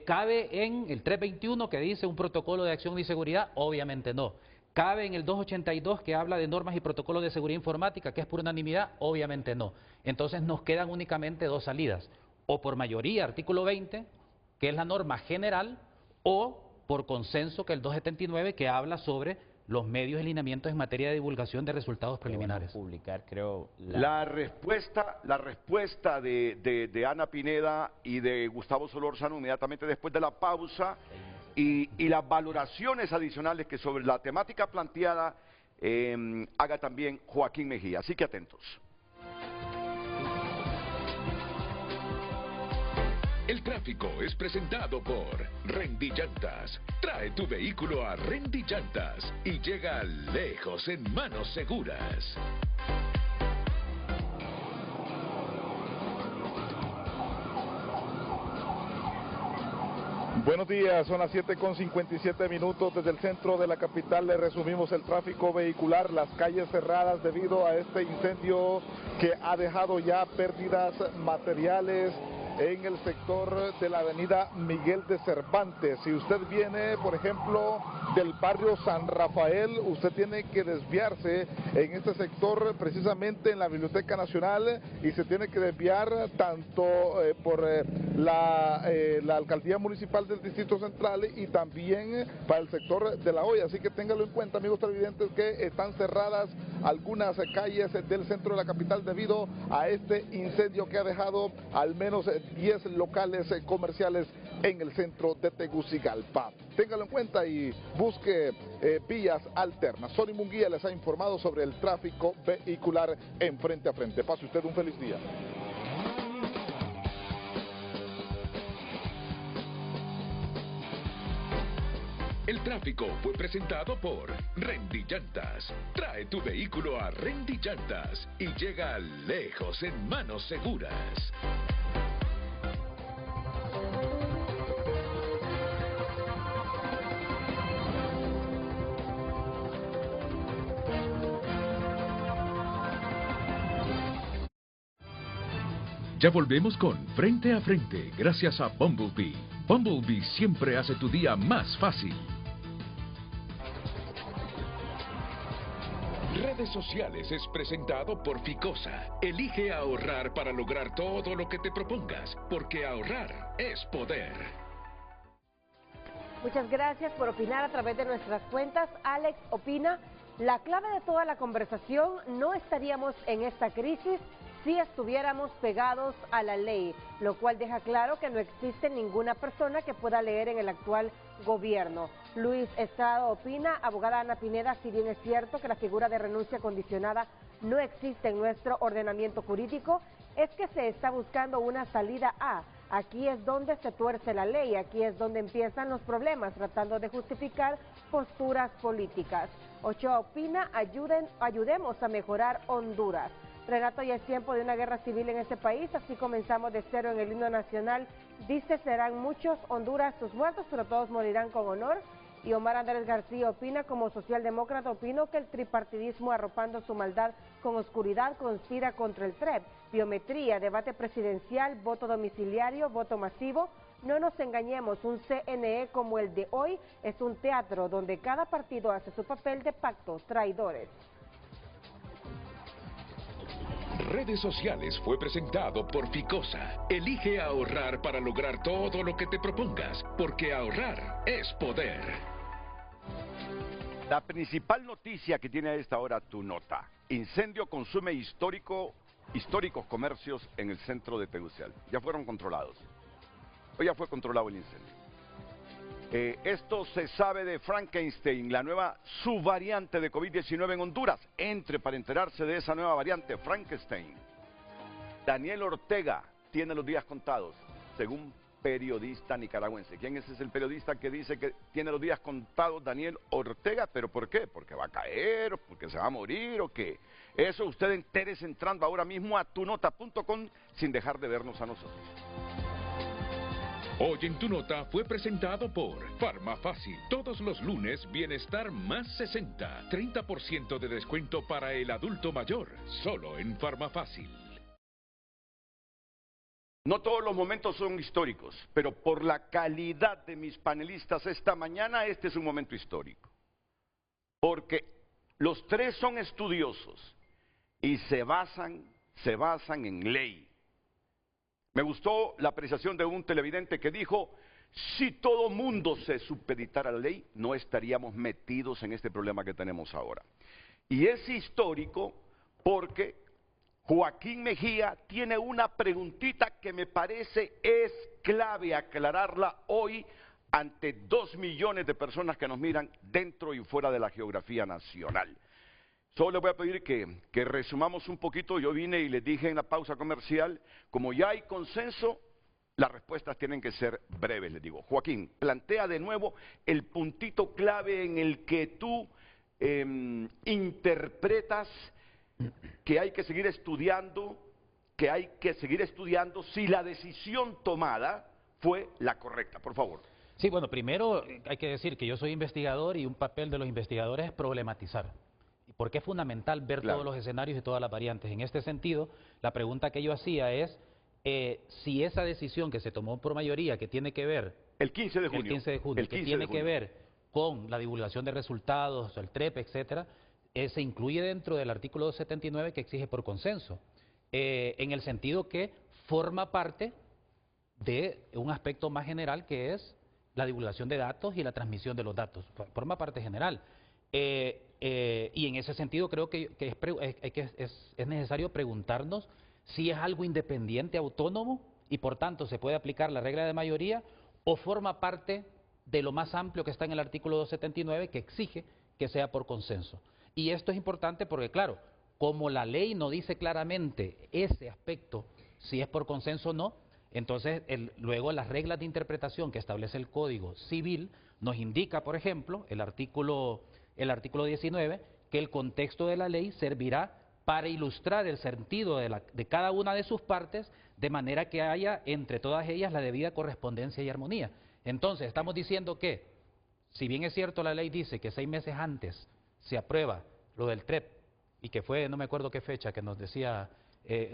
¿cabe en el 321 que dice un protocolo de acción y seguridad? Obviamente no. ¿Cabe en el 282 que habla de normas y protocolos de seguridad informática, que es por unanimidad? Obviamente no. Entonces nos quedan únicamente dos salidas. O por mayoría, artículo 20, que es la norma general, o por consenso, que es el 279, que habla sobre los medios y lineamientos en materia de divulgación de resultados preliminares. Publicar, creo, la respuesta de Ana Pineda y de Gustavo Solórzano inmediatamente después de la pausa y las valoraciones adicionales que sobre la temática planteada haga también Joaquín Mejía. Así que atentos. El tráfico es presentado por Rendy Llantas. Trae tu vehículo a Rendy Llantas y llega lejos en manos seguras. Buenos días, son las 7:57 desde el centro de la capital. Le resumimos el tráfico vehicular, las calles cerradas debido a este incendio que ha dejado ya pérdidas materiales en el sector de la avenida Miguel de Cervantes. Si usted viene, por ejemplo, del barrio San Rafael, usted tiene que desviarse en este sector, precisamente en la Biblioteca Nacional, y se tiene que desviar tanto por la Alcaldía Municipal del Distrito Central y también para el sector de La Hoya. Así que téngalo en cuenta, amigos televidentes, que están cerradas algunas calles del centro de la capital debido a este incendio que ha dejado al menos 10 locales comerciales en el centro de Tegucigalpa. Téngalo en cuenta y busque vías alternas. Sonny Munguía les ha informado sobre el tráfico vehicular en Frente a Frente. Pase usted un feliz día. El tráfico fue presentado por Rendy Llantas. Trae tu vehículo a Rendy Llantas y llega lejos en manos seguras. Ya volvemos con Frente a Frente, gracias a Bumblebee. Bumblebee siempre hace tu día más fácil. Redes Sociales es presentado por Ficosa. Elige ahorrar para lograr todo lo que te propongas, porque ahorrar es poder. Muchas gracias por opinar a través de nuestras cuentas. Alex opina, la clave de toda la conversación, no estaríamos en esta crisis si estuviéramos pegados a la ley, lo cual deja claro que no existe ninguna persona que pueda leer en el actual gobierno. Luis Estrada opina, abogada Ana Pineda, si bien es cierto que la figura de renuncia condicionada no existe en nuestro ordenamiento jurídico, es que se está buscando una salida a. Aquí es donde se tuerce la ley, aquí es donde empiezan los problemas, tratando de justificar posturas políticas. Ochoa opina, ayudemos a mejorar Honduras. Renato, ya es tiempo de una guerra civil en este país, así comenzamos de cero en el himno nacional. Dice, serán muchos Honduras sus muertos, pero todos morirán con honor. Y Omar Andrés García opina, como socialdemócrata, opino que el tripartidismo, arropando su maldad con oscuridad, conspira contra el TREP. Biometría, debate presidencial, voto domiciliario, voto masivo. No nos engañemos, un CNE como el de hoy es un teatro donde cada partido hace su papel de pacto, traidores. Redes Sociales fue presentado por Ficosa. Elige ahorrar para lograr todo lo que te propongas, porque ahorrar es poder. La principal noticia que tiene a esta hora tu nota. Incendio consume históricos comercios en el centro de Tegucigalpa. Ya fueron controlados. Hoy ya fue controlado el incendio. Esto se sabe de Frankenstein, la nueva subvariante de COVID-19 en Honduras. Entre para enterarse de esa nueva variante, Frankenstein. Daniel Ortega tiene los días contados, según periodista nicaragüense. ¿Quién es ese el periodista que dice que tiene los días contados? Daniel Ortega. ¿Pero por qué? ¿Porque va a caer? ¿Porque se va a morir? ¿O qué? Eso usted entérese entrando ahora mismo a tunota.com sin dejar de vernos a nosotros. Hoy en Tu Nota fue presentado por Farmafácil. Todos los lunes, Bienestar más 60. 30% de descuento para el adulto mayor. Solo en Farmafácil. No todos los momentos son históricos, pero por la calidad de mis panelistas esta mañana, este es un momento histórico. Porque los tres son estudiosos y se basan en ley. Me gustó la apreciación de un televidente que dijo, si todo mundo se supeditara a la ley, no estaríamos metidos en este problema que tenemos ahora. Y es histórico porque Joaquín Mejía tiene una preguntita que me parece es clave aclararla hoy ante 2 millones de personas que nos miran dentro y fuera de la geografía nacional. Solo les voy a pedir que resumamos un poquito. Yo vine y les dije en la pausa comercial, como ya hay consenso, las respuestas tienen que ser breves, les digo. Joaquín, plantea de nuevo el puntito clave en el que tú interpretas que hay que seguir estudiando, si la decisión tomada fue la correcta. Por favor. Sí, bueno, primero hay que decir que yo soy investigador y un papel de los investigadores es problematizar. Porque es fundamental ver todos los escenarios y todas las variantes. En este sentido, la pregunta que yo hacía es si esa decisión que se tomó por mayoría, que tiene que ver... El 15 de junio. Que tiene que ver con la divulgación de resultados, el TREP, etcétera, se incluye dentro del artículo 279 que exige por consenso. En el sentido que forma parte de un aspecto más general que es la divulgación de datos y la transmisión de los datos. Forma parte general. Y en ese sentido creo que es necesario preguntarnos si es algo independiente, autónomo, y por tanto se puede aplicar la regla de mayoría, o forma parte de lo más amplio que está en el artículo 279 que exige que sea por consenso. Y esto es importante porque, claro, como la ley no dice claramente ese aspecto, si es por consenso o no, entonces luego las reglas de interpretación que establece el Código Civil nos indica, por ejemplo, el artículo 19, que el contexto de la ley servirá para ilustrar el sentido de cada una de sus partes, de manera que haya entre todas ellas la debida correspondencia y armonía. Entonces, estamos diciendo que, si bien es cierto la ley dice que 6 meses antes se aprueba lo del TREP, y que fue, no me acuerdo qué fecha que nos decía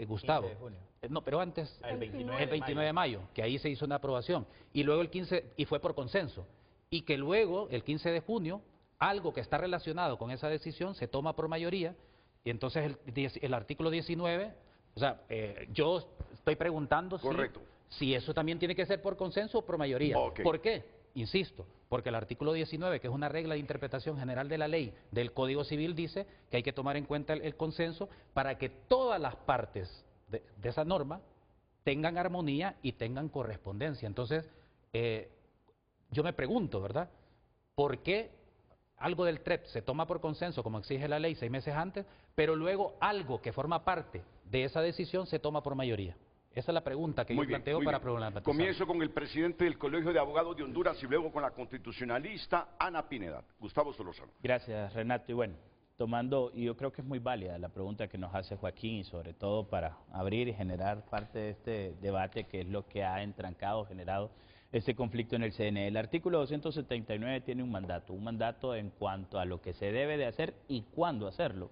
Gustavo. 15 de junio. No, pero antes, El 29 de mayo, que ahí se hizo una aprobación, y luego el 15, y fue por consenso, y que luego, el 15 de junio, algo que está relacionado con esa decisión se toma por mayoría, y entonces el artículo 19, o sea, yo estoy preguntando si eso también tiene que ser por consenso o por mayoría. ¿Por qué? Insisto, porque el artículo 19, que es una regla de interpretación general de la ley del Código Civil, dice que hay que tomar en cuenta el consenso para que todas las partes de esa norma tengan armonía y tengan correspondencia. Entonces, yo me pregunto, ¿verdad? ¿Por qué algo del TREP se toma por consenso, como exige la ley, 6 meses antes, pero luego algo que forma parte de esa decisión se toma por mayoría? Esa es la pregunta que yo planteo para problematizar. Comienzo con el presidente del Colegio de Abogados de Honduras y luego con la constitucionalista Ana Pineda. Gustavo Solórzano. Gracias, Renato. Y bueno, y yo creo que es muy válida la pregunta que nos hace Joaquín, y sobre todo para abrir y generar parte de este debate, que es lo que ha generado este conflicto en el CNE. El artículo 279 tiene un mandato en cuanto a lo que se debe de hacer y cuándo hacerlo.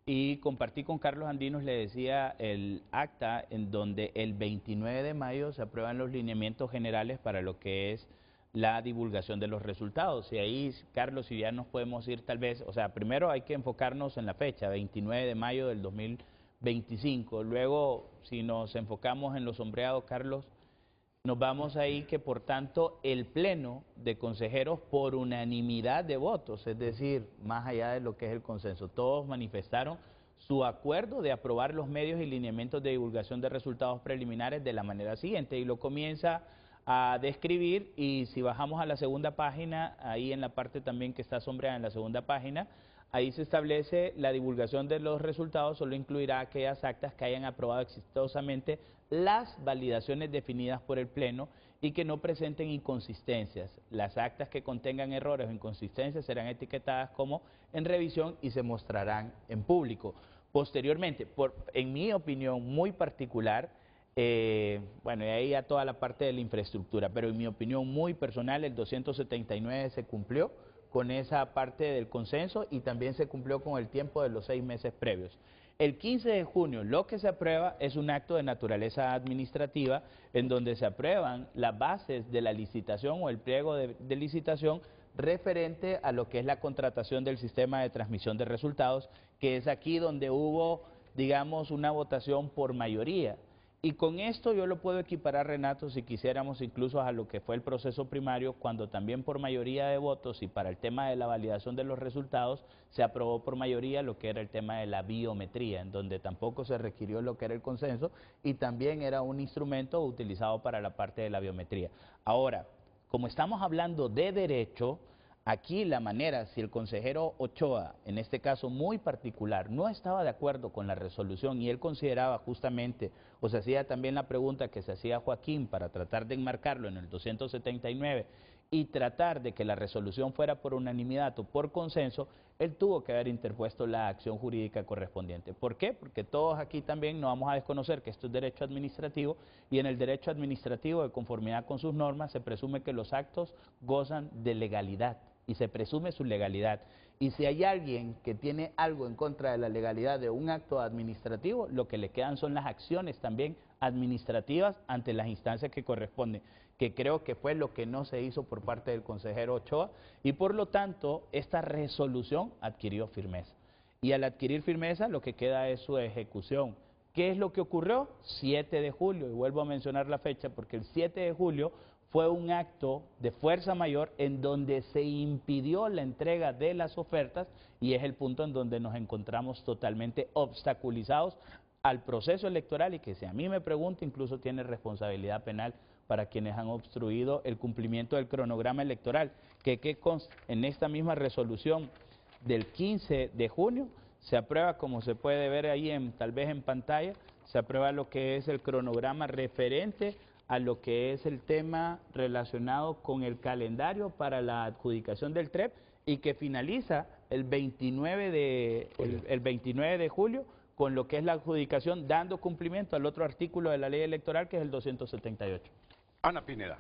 Y compartí con Carlos Andinos, le decía, el acta en donde el 29 de mayo se aprueban los lineamientos generales para lo que es la divulgación de los resultados. Y ahí, Carlos, si ya nos podemos ir tal vez, o sea, primero hay que enfocarnos en la fecha, 29 de mayo del 2025. Luego, si nos enfocamos en los sombreados, Carlos, nos vamos ahí que por tanto el pleno de consejeros por unanimidad de votos, es decir, más allá de lo que es el consenso, todos manifestaron su acuerdo de aprobar los medios y lineamientos de divulgación de resultados preliminares de la manera siguiente, y lo comienza a describir. Y si bajamos a la segunda página, ahí en la parte también que está sombreada en la segunda página, ahí se establece la divulgación de los resultados, solo incluirá aquellas actas que hayan aprobado exitosamente las validaciones definidas por el Pleno y que no presenten inconsistencias. Las actas que contengan errores o inconsistencias serán etiquetadas como en revisión y se mostrarán en público. Posteriormente, en mi opinión muy particular, bueno, y ahí ya toda la parte de la infraestructura, pero en mi opinión muy personal, el 279 se cumplió con esa parte del consenso y también se cumplió con el tiempo de los 6 meses previos. El 15 de junio lo que se aprueba es un acto de naturaleza administrativa en donde se aprueban las bases de la licitación o el pliego de licitación referente a lo que es la contratación del sistema de transmisión de resultados, que es aquí donde hubo, digamos, una votación por mayoría. Y con esto yo lo puedo equiparar, Renato, si quisiéramos incluso a lo que fue el proceso primario, cuando también por mayoría de votos y para el tema de la validación de los resultados se aprobó por mayoría lo que era el tema de la biometría, en donde tampoco se requirió lo que era el consenso y también era un instrumento utilizado para la parte de la biometría. Ahora, como estamos hablando de derecho, aquí la manera, si el consejero Ochoa, en este caso muy particular, no estaba de acuerdo con la resolución y él consideraba justamente, o se hacía también la pregunta que se hacía Joaquín para tratar de enmarcarlo en el 279 y tratar de que la resolución fuera por unanimidad o por consenso, él tuvo que haber interpuesto la acción jurídica correspondiente. ¿Por qué? Porque todos aquí también no vamos a desconocer que esto es derecho administrativo y en el derecho administrativo, de conformidad con sus normas, se presume que los actos gozan de legalidad y se presume su legalidad. Y si hay alguien que tiene algo en contra de la legalidad de un acto administrativo, lo que le quedan son las acciones también administrativas ante las instancias que corresponden, que creo que fue lo que no se hizo por parte del consejero Ochoa, y por lo tanto esta resolución adquirió firmeza. Y al adquirir firmeza lo que queda es su ejecución. ¿Qué es lo que ocurrió? 7 de julio, y vuelvo a mencionar la fecha porque el 7 de julio fue un acto de fuerza mayor en donde se impidió la entrega de las ofertas y es el punto en donde nos encontramos totalmente obstaculizados al proceso electoral y que, si a mí me pregunta, incluso tiene responsabilidad penal para quienes han obstruido el cumplimiento del cronograma electoral, que en esta misma resolución del 15 de junio se aprueba, como se puede ver ahí tal vez en pantalla, se aprueba lo que es el cronograma referente a lo que es el tema relacionado con el calendario para la adjudicación del TREP y que finaliza el 29 de julio con lo que es la adjudicación, dando cumplimiento al otro artículo de la ley electoral que es el 278. Ana Pineda.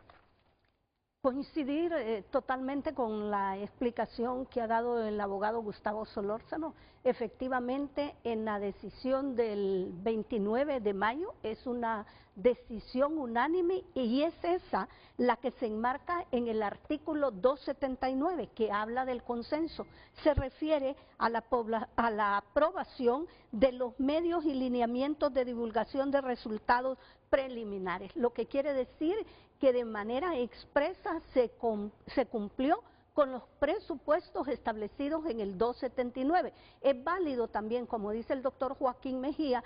Coincidir totalmente con la explicación que ha dado el abogado Gustavo Solórzano. Efectivamente, en la decisión del 29 de mayo es una decisión unánime y es esa la que se enmarca en el artículo 279 que habla del consenso. Se refiere a la aprobación de los medios y lineamientos de divulgación de resultados preliminares, lo que quiere decir que de manera expresa se cumplió con los presupuestos establecidos en el 279. Es válido también, como dice el doctor Joaquín Mejía,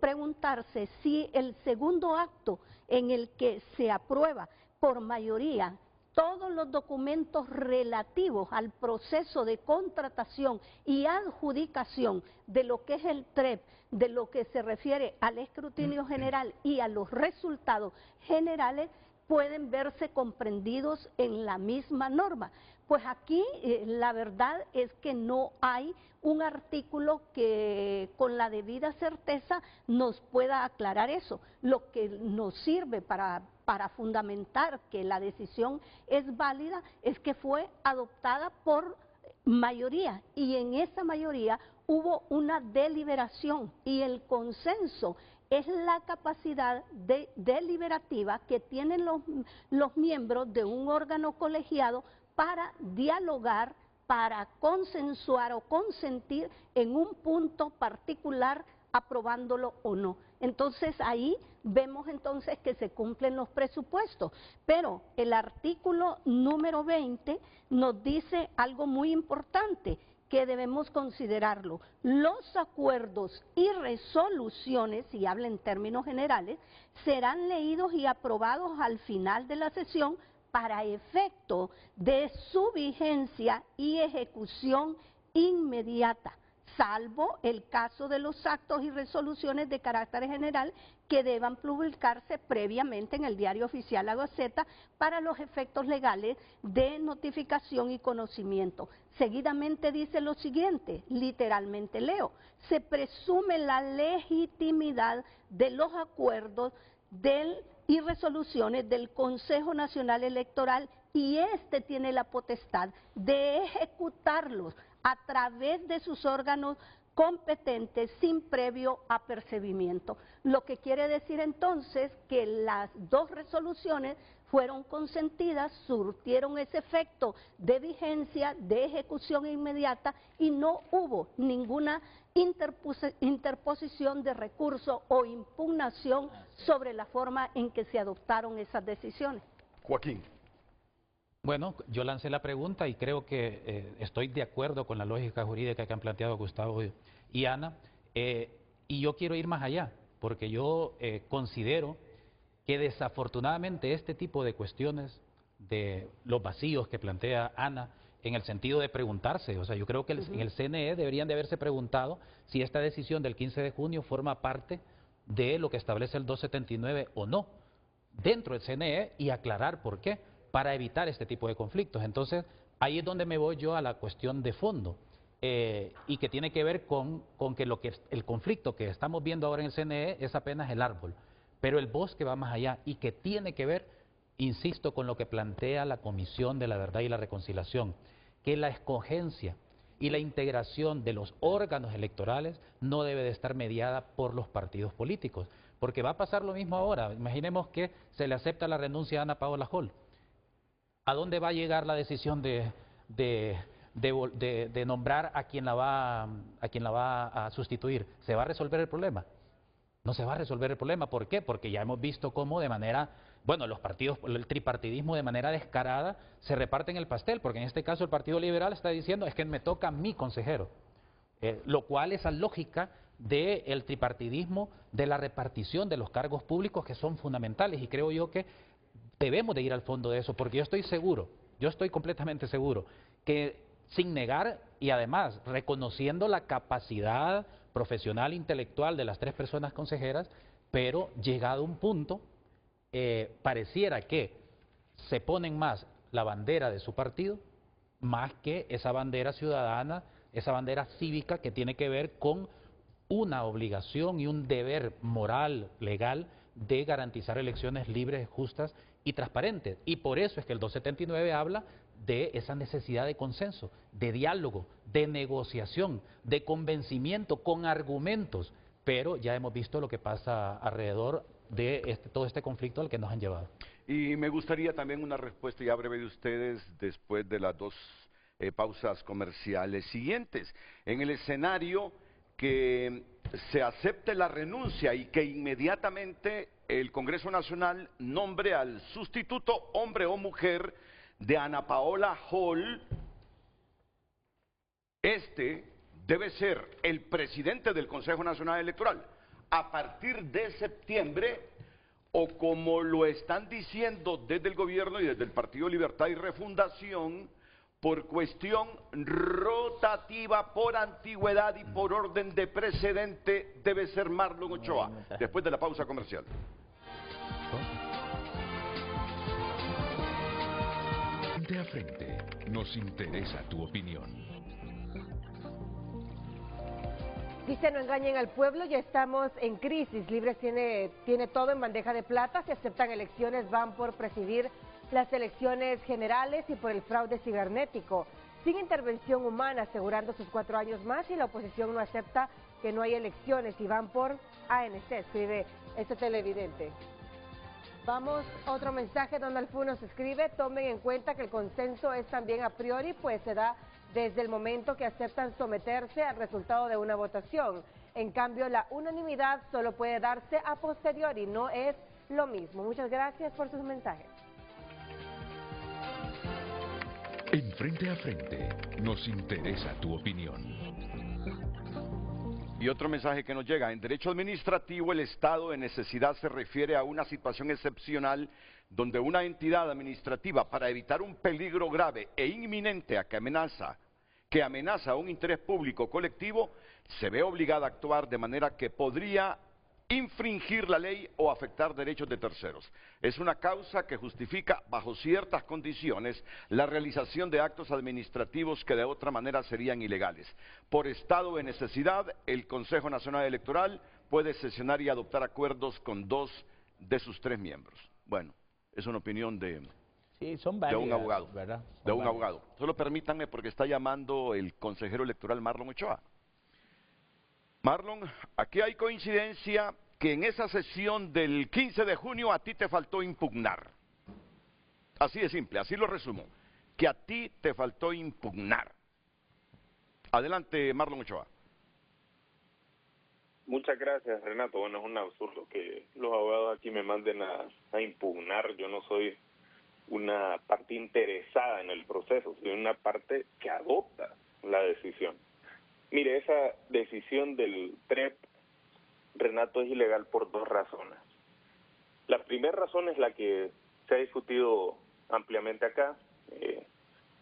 preguntarse si el segundo acto en el que se aprueba por mayoría todos los documentos relativos al proceso de contratación y adjudicación de lo que es el TREP, de lo que se refiere al escrutinio general y a los resultados generales, pueden verse comprendidos en la misma norma. Pues aquí la verdad es que no hay un artículo que con la debida certeza nos pueda aclarar eso. Lo que nos sirve para fundamentar que la decisión es válida es que fue adoptada por mayoría, y en esa mayoría hubo una deliberación, y el consenso es la capacidad deliberativa que tienen los miembros de un órgano colegiado para dialogar, para consensuar o consentir en un punto particular, aprobándolo o no. Entonces ahí vemos entonces que se cumplen los presupuestos, pero el artículo número 20 nos dice algo muy importante que debemos considerarlo. Los acuerdos y resoluciones, y habla en términos generales, serán leídos y aprobados al final de la sesión para efecto de su vigencia y ejecución inmediata, salvo el caso de los actos y resoluciones de carácter general que deban publicarse previamente en el Diario Oficial La Gaceta para los efectos legales de notificación y conocimiento. Seguidamente dice lo siguiente, literalmente leo: se presume la legitimidad de los acuerdos y resoluciones del Consejo Nacional Electoral, y éste tiene la potestad de ejecutarlos a través de sus órganos competentes sin previo apercibimiento. Lo que quiere decir entonces que las dos resoluciones fueron consentidas, surtieron ese efecto de vigencia, de ejecución inmediata, y no hubo ninguna interposición de recurso o impugnación sobre la forma en que se adoptaron esas decisiones. Joaquín. Bueno, yo lancé la pregunta y creo que estoy de acuerdo con la lógica jurídica que han planteado Gustavo y Ana, y yo quiero ir más allá, porque yo considero que desafortunadamente este tipo de cuestiones, de los vacíos que plantea Ana, en el sentido de preguntarse, o sea, yo creo que en el CNE deberían de haberse preguntado si esta decisión del 15 de junio forma parte de lo que establece el 279 o no, dentro del CNE, y aclarar por qué, para evitar este tipo de conflictos. Entonces, ahí es donde me voy yo a la cuestión de fondo, y que tiene que ver con que el conflicto que estamos viendo ahora en el CNE es apenas el árbol, pero el bosque va más allá, y que tiene que ver, insisto, con lo que plantea la Comisión de la Verdad y la Reconciliación, que la escogencia y la integración de los órganos electorales no debe de estar mediada por los partidos políticos, porque va a pasar lo mismo ahora. Imaginemos que se le acepta la renuncia a Ana Paola Hall. ¿A dónde va a llegar la decisión de nombrar a quien la va a sustituir? ¿Se va a resolver el problema? No se va a resolver el problema. ¿Por qué? Porque ya hemos visto cómo de manera, bueno, los partidos, el tripartidismo de manera descarada se reparten el pastel, porque en este caso el Partido Liberal está diciendo es que me toca a mi consejero, lo cual esa lógica del tripartidismo, de la repartición de los cargos públicos que son fundamentales, y creo yo que debemos de ir al fondo de eso, porque yo estoy seguro, yo estoy completamente seguro que sin negar y además reconociendo la capacidad profesional, intelectual de las tres personas consejeras, pero llegado un punto, pareciera que se ponen más la bandera de su partido, más que esa bandera ciudadana, esa bandera cívica que tiene que ver con una obligación y un deber moral, legal, de garantizar elecciones libres, justas y transparentes. Y por eso es que el 279 habla de esa necesidad de consenso, de diálogo, de negociación, de convencimiento con argumentos, pero ya hemos visto lo que pasa alrededor de todo este conflicto al que nos han llevado. Y me gustaría también una respuesta ya breve de ustedes después de las dos pausas comerciales siguientes. En el escenario que se acepte la renuncia y que inmediatamente el Congreso Nacional nombre al sustituto, hombre o mujer, de Ana Paola Hall, este debe ser el presidente del Consejo Nacional Electoral a partir de septiembre, o como lo están diciendo desde el gobierno y desde el Partido Libertad y Refundación, por cuestión rotativa, por antigüedad y por orden de precedente, debe ser Marlon Ochoa, después de la pausa comercial. Frente a frente, nos interesa tu opinión. Dice, no engañen al pueblo, ya estamos en crisis. Libres tiene todo en bandeja de plata. Si aceptan elecciones, van por presidir las elecciones generales y por el fraude cibernético. Sin intervención humana, asegurando sus 4 años más, y la oposición no acepta que no hay elecciones y van por ANC, escribe este televidente. Vamos, otro mensaje. Donald Fu nos escribe, tomen en cuenta que el consenso es también a priori, pues se da desde el momento que aceptan someterse al resultado de una votación. En cambio, la unanimidad solo puede darse a posteriori, no es lo mismo. Muchas gracias por sus mensajes. En Frente a Frente, nos interesa tu opinión. Y otro mensaje que nos llega: en derecho administrativo, el estado de necesidad se refiere a una situación excepcional donde una entidad administrativa, para evitar un peligro grave e inminente que amenaza un interés público colectivo, se ve obligada a actuar de manera que podría infringir la ley o afectar derechos de terceros. Es una causa que justifica, bajo ciertas condiciones, la realización de actos administrativos que de otra manera serían ilegales. Por estado de necesidad, el Consejo Nacional Electoral puede sesionar y adoptar acuerdos con 2 de sus 3 miembros. Bueno, es una opinión de un abogado, ¿verdad? de un abogado. Solo permítanme, porque está llamando el consejero electoral Marlon Ochoa. Marlon, aquí hay coincidencia que en esa sesión del 15 de junio a ti te faltó impugnar. Así de simple, así lo resumo, que a ti te faltó impugnar. Adelante, Marlon Ochoa. Muchas gracias, Renato. Bueno, es un absurdo que los abogados aquí me manden a impugnar. Yo no soy una parte interesada en el proceso, soy una parte que adopta la decisión. Mire, esa decisión del TREP, Renato, es ilegal por 2 razones. La primera razón es la que se ha discutido ampliamente acá,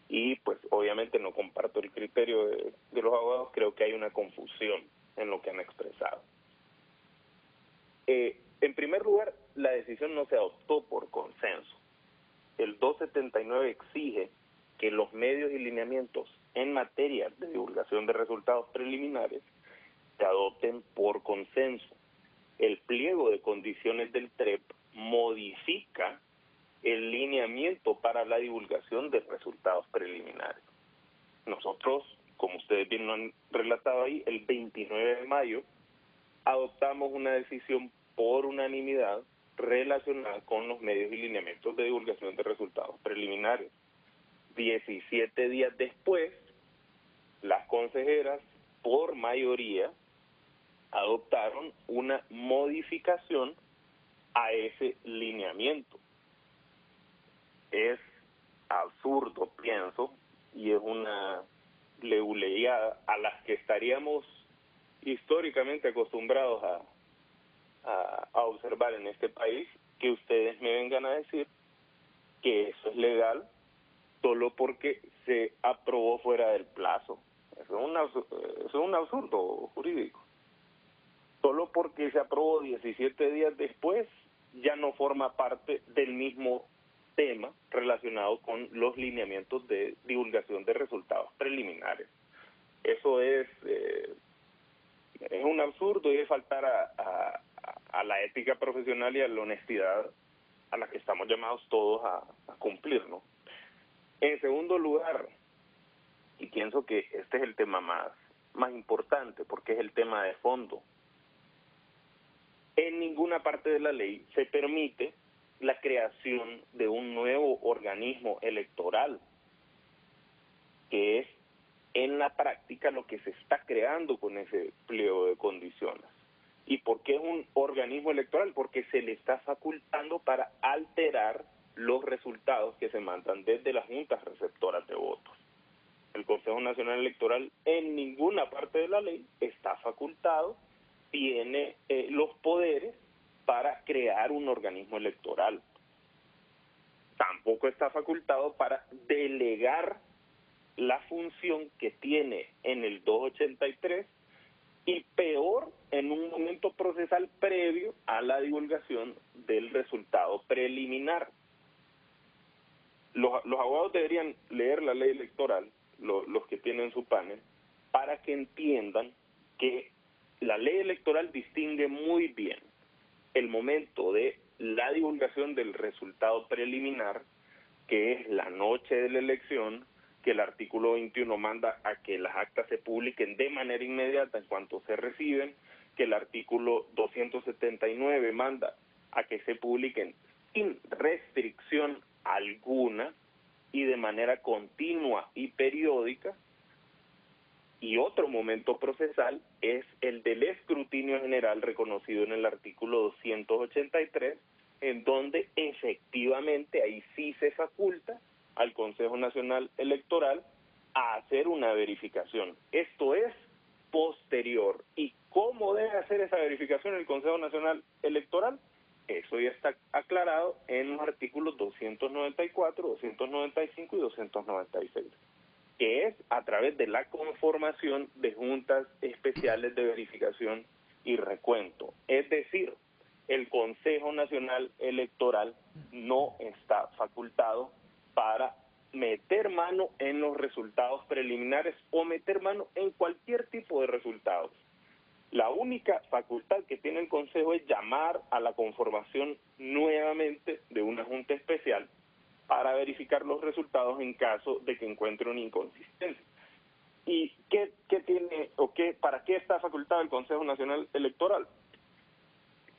y pues obviamente no comparto el criterio de los abogados. Creo que hay una confusión en lo que han expresado. En primer lugar, la decisión no se adoptó por consenso. El 279 exige que los medios y lineamientos en materia de divulgación de resultados preliminares se adopten por consenso. El pliego de condiciones del TREP modifica el lineamiento para la divulgación de resultados preliminares. Nosotros, como ustedes bien lo han relatado ahí, el 29 de mayo adoptamos una decisión por unanimidad relacionada con los medios y lineamientos de divulgación de resultados preliminares. 17 días después, las consejeras, por mayoría, adoptaron una modificación a ese lineamiento. Es absurdo, pienso, y es una leguleada a las que estaríamos históricamente acostumbrados a observar en este país, que ustedes me vengan a decir que eso es legal solo porque se aprobó fuera del plazo. Eso es un absurdo jurídico. Solo porque se aprobó 17 días después, ya no forma parte del mismo tema relacionado con los lineamientos de divulgación de resultados preliminares. Eso es un absurdo y es faltar a la ética profesional y a la honestidad a la que estamos llamados todos a cumplir, ¿no? En segundo lugar, y pienso que este es el tema más importante porque es el tema de fondo, en ninguna parte de la ley se permite la creación de un nuevo organismo electoral, que es en la práctica lo que se está creando con ese pliego de condiciones. ¿Y por qué es un organismo electoral? Porque se le está facultando para alterar los resultados que se mandan desde las juntas receptoras de votos. El Consejo Nacional Electoral en ninguna parte de la ley está facultado, tiene los poderes para crear un organismo electoral. Tampoco está facultado para delegar la función que tiene en el 283 y peor en un momento procesal previo a la divulgación del resultado preliminar. Los abogados deberían leer la ley electoral, los que tienen su panel, para que entiendan que la ley electoral distingue muy bien el momento de la divulgación del resultado preliminar, que es la noche de la elección, que el artículo 21 manda a que las actas se publiquen de manera inmediata en cuanto se reciben, que el artículo 279 manda a que se publiquen sin restricción alguna y de manera continua y periódica. Y otro momento procesal es el del escrutinio general reconocido en el artículo 283, en donde efectivamente ahí sí se faculta al Consejo Nacional Electoral a hacer una verificación. Esto es posterior. ¿Y cómo debe hacer esa verificación el Consejo Nacional Electoral? Eso ya está aclarado en los artículos 294, 295 y 296, que es a través de la conformación de juntas especiales de verificación y recuento. Es decir, el Consejo Nacional Electoral no está facultado para meter mano en los resultados preliminares o meter mano en cualquier tipo de resultados. La única facultad que tiene el Consejo es llamar a la conformación nuevamente de una junta especial para verificar los resultados en caso de que encuentre una inconsistencia. ¿Y qué tiene o para qué está facultado el Consejo Nacional Electoral?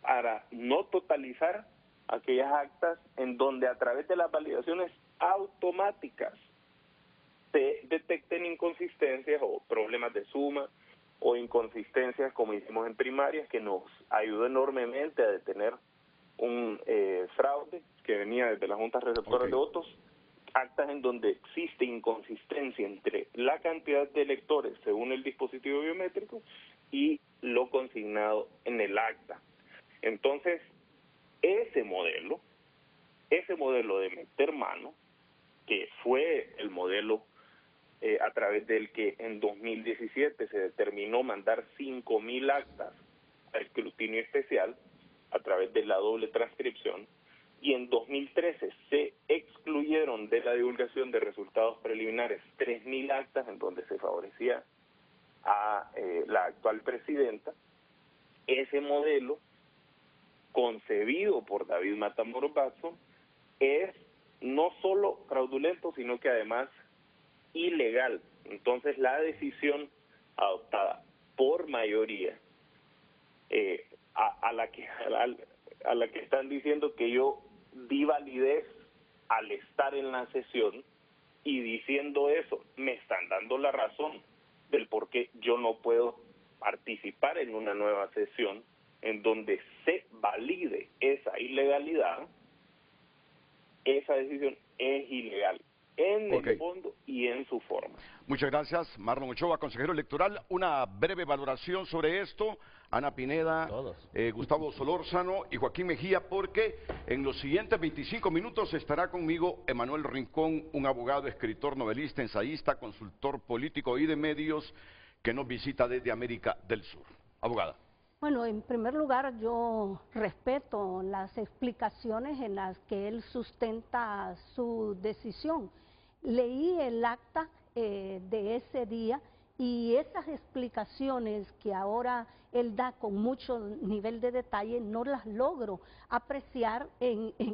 Para no totalizar aquellas actas en donde a través de las validaciones automáticas se detecten inconsistencias o problemas de suma o inconsistencias, como hicimos en primarias, que nos ayudó enormemente a detener un fraude que venía desde las juntas receptoras de votos, actas en donde existe inconsistencia entre la cantidad de electores según el dispositivo biométrico y lo consignado en el acta. Entonces, ese modelo de meter mano, que fue el modelo a través del que en 2017 se determinó mandar 5.000 actas a escrutinio especial a través de la doble transcripción, y en 2013 se excluyeron de la divulgación de resultados preliminares 3.000 actas en donde se favorecía a la actual presidenta. Ese modelo, concebido por David Matamoros Watson, es no solo fraudulento, sino que además ilegal. Entonces la decisión adoptada por mayoría, a la que están diciendo que yo di validez al estar en la sesión, y diciendo eso me están dando la razón del por qué yo no puedo participar en una nueva sesión en donde se valide esa ilegalidad. Esa decisión es ilegal en el fondo y en su forma. Muchas gracias, Marlon Ochoa, consejero electoral. Una breve valoración sobre esto, Ana Pineda, Gustavo Solórzano y Joaquín Mejía, porque en los siguientes 25 minutos estará conmigo Emanuel Rincón, un abogado, escritor, novelista, ensayista, consultor político y de medios, que nos visita desde América del Sur. Abogada. Bueno, en primer lugar, yo respeto las explicaciones en las que él sustenta su decisión. Leí el acta de ese día y esas explicaciones que ahora él da con mucho nivel de detalle no las logro apreciar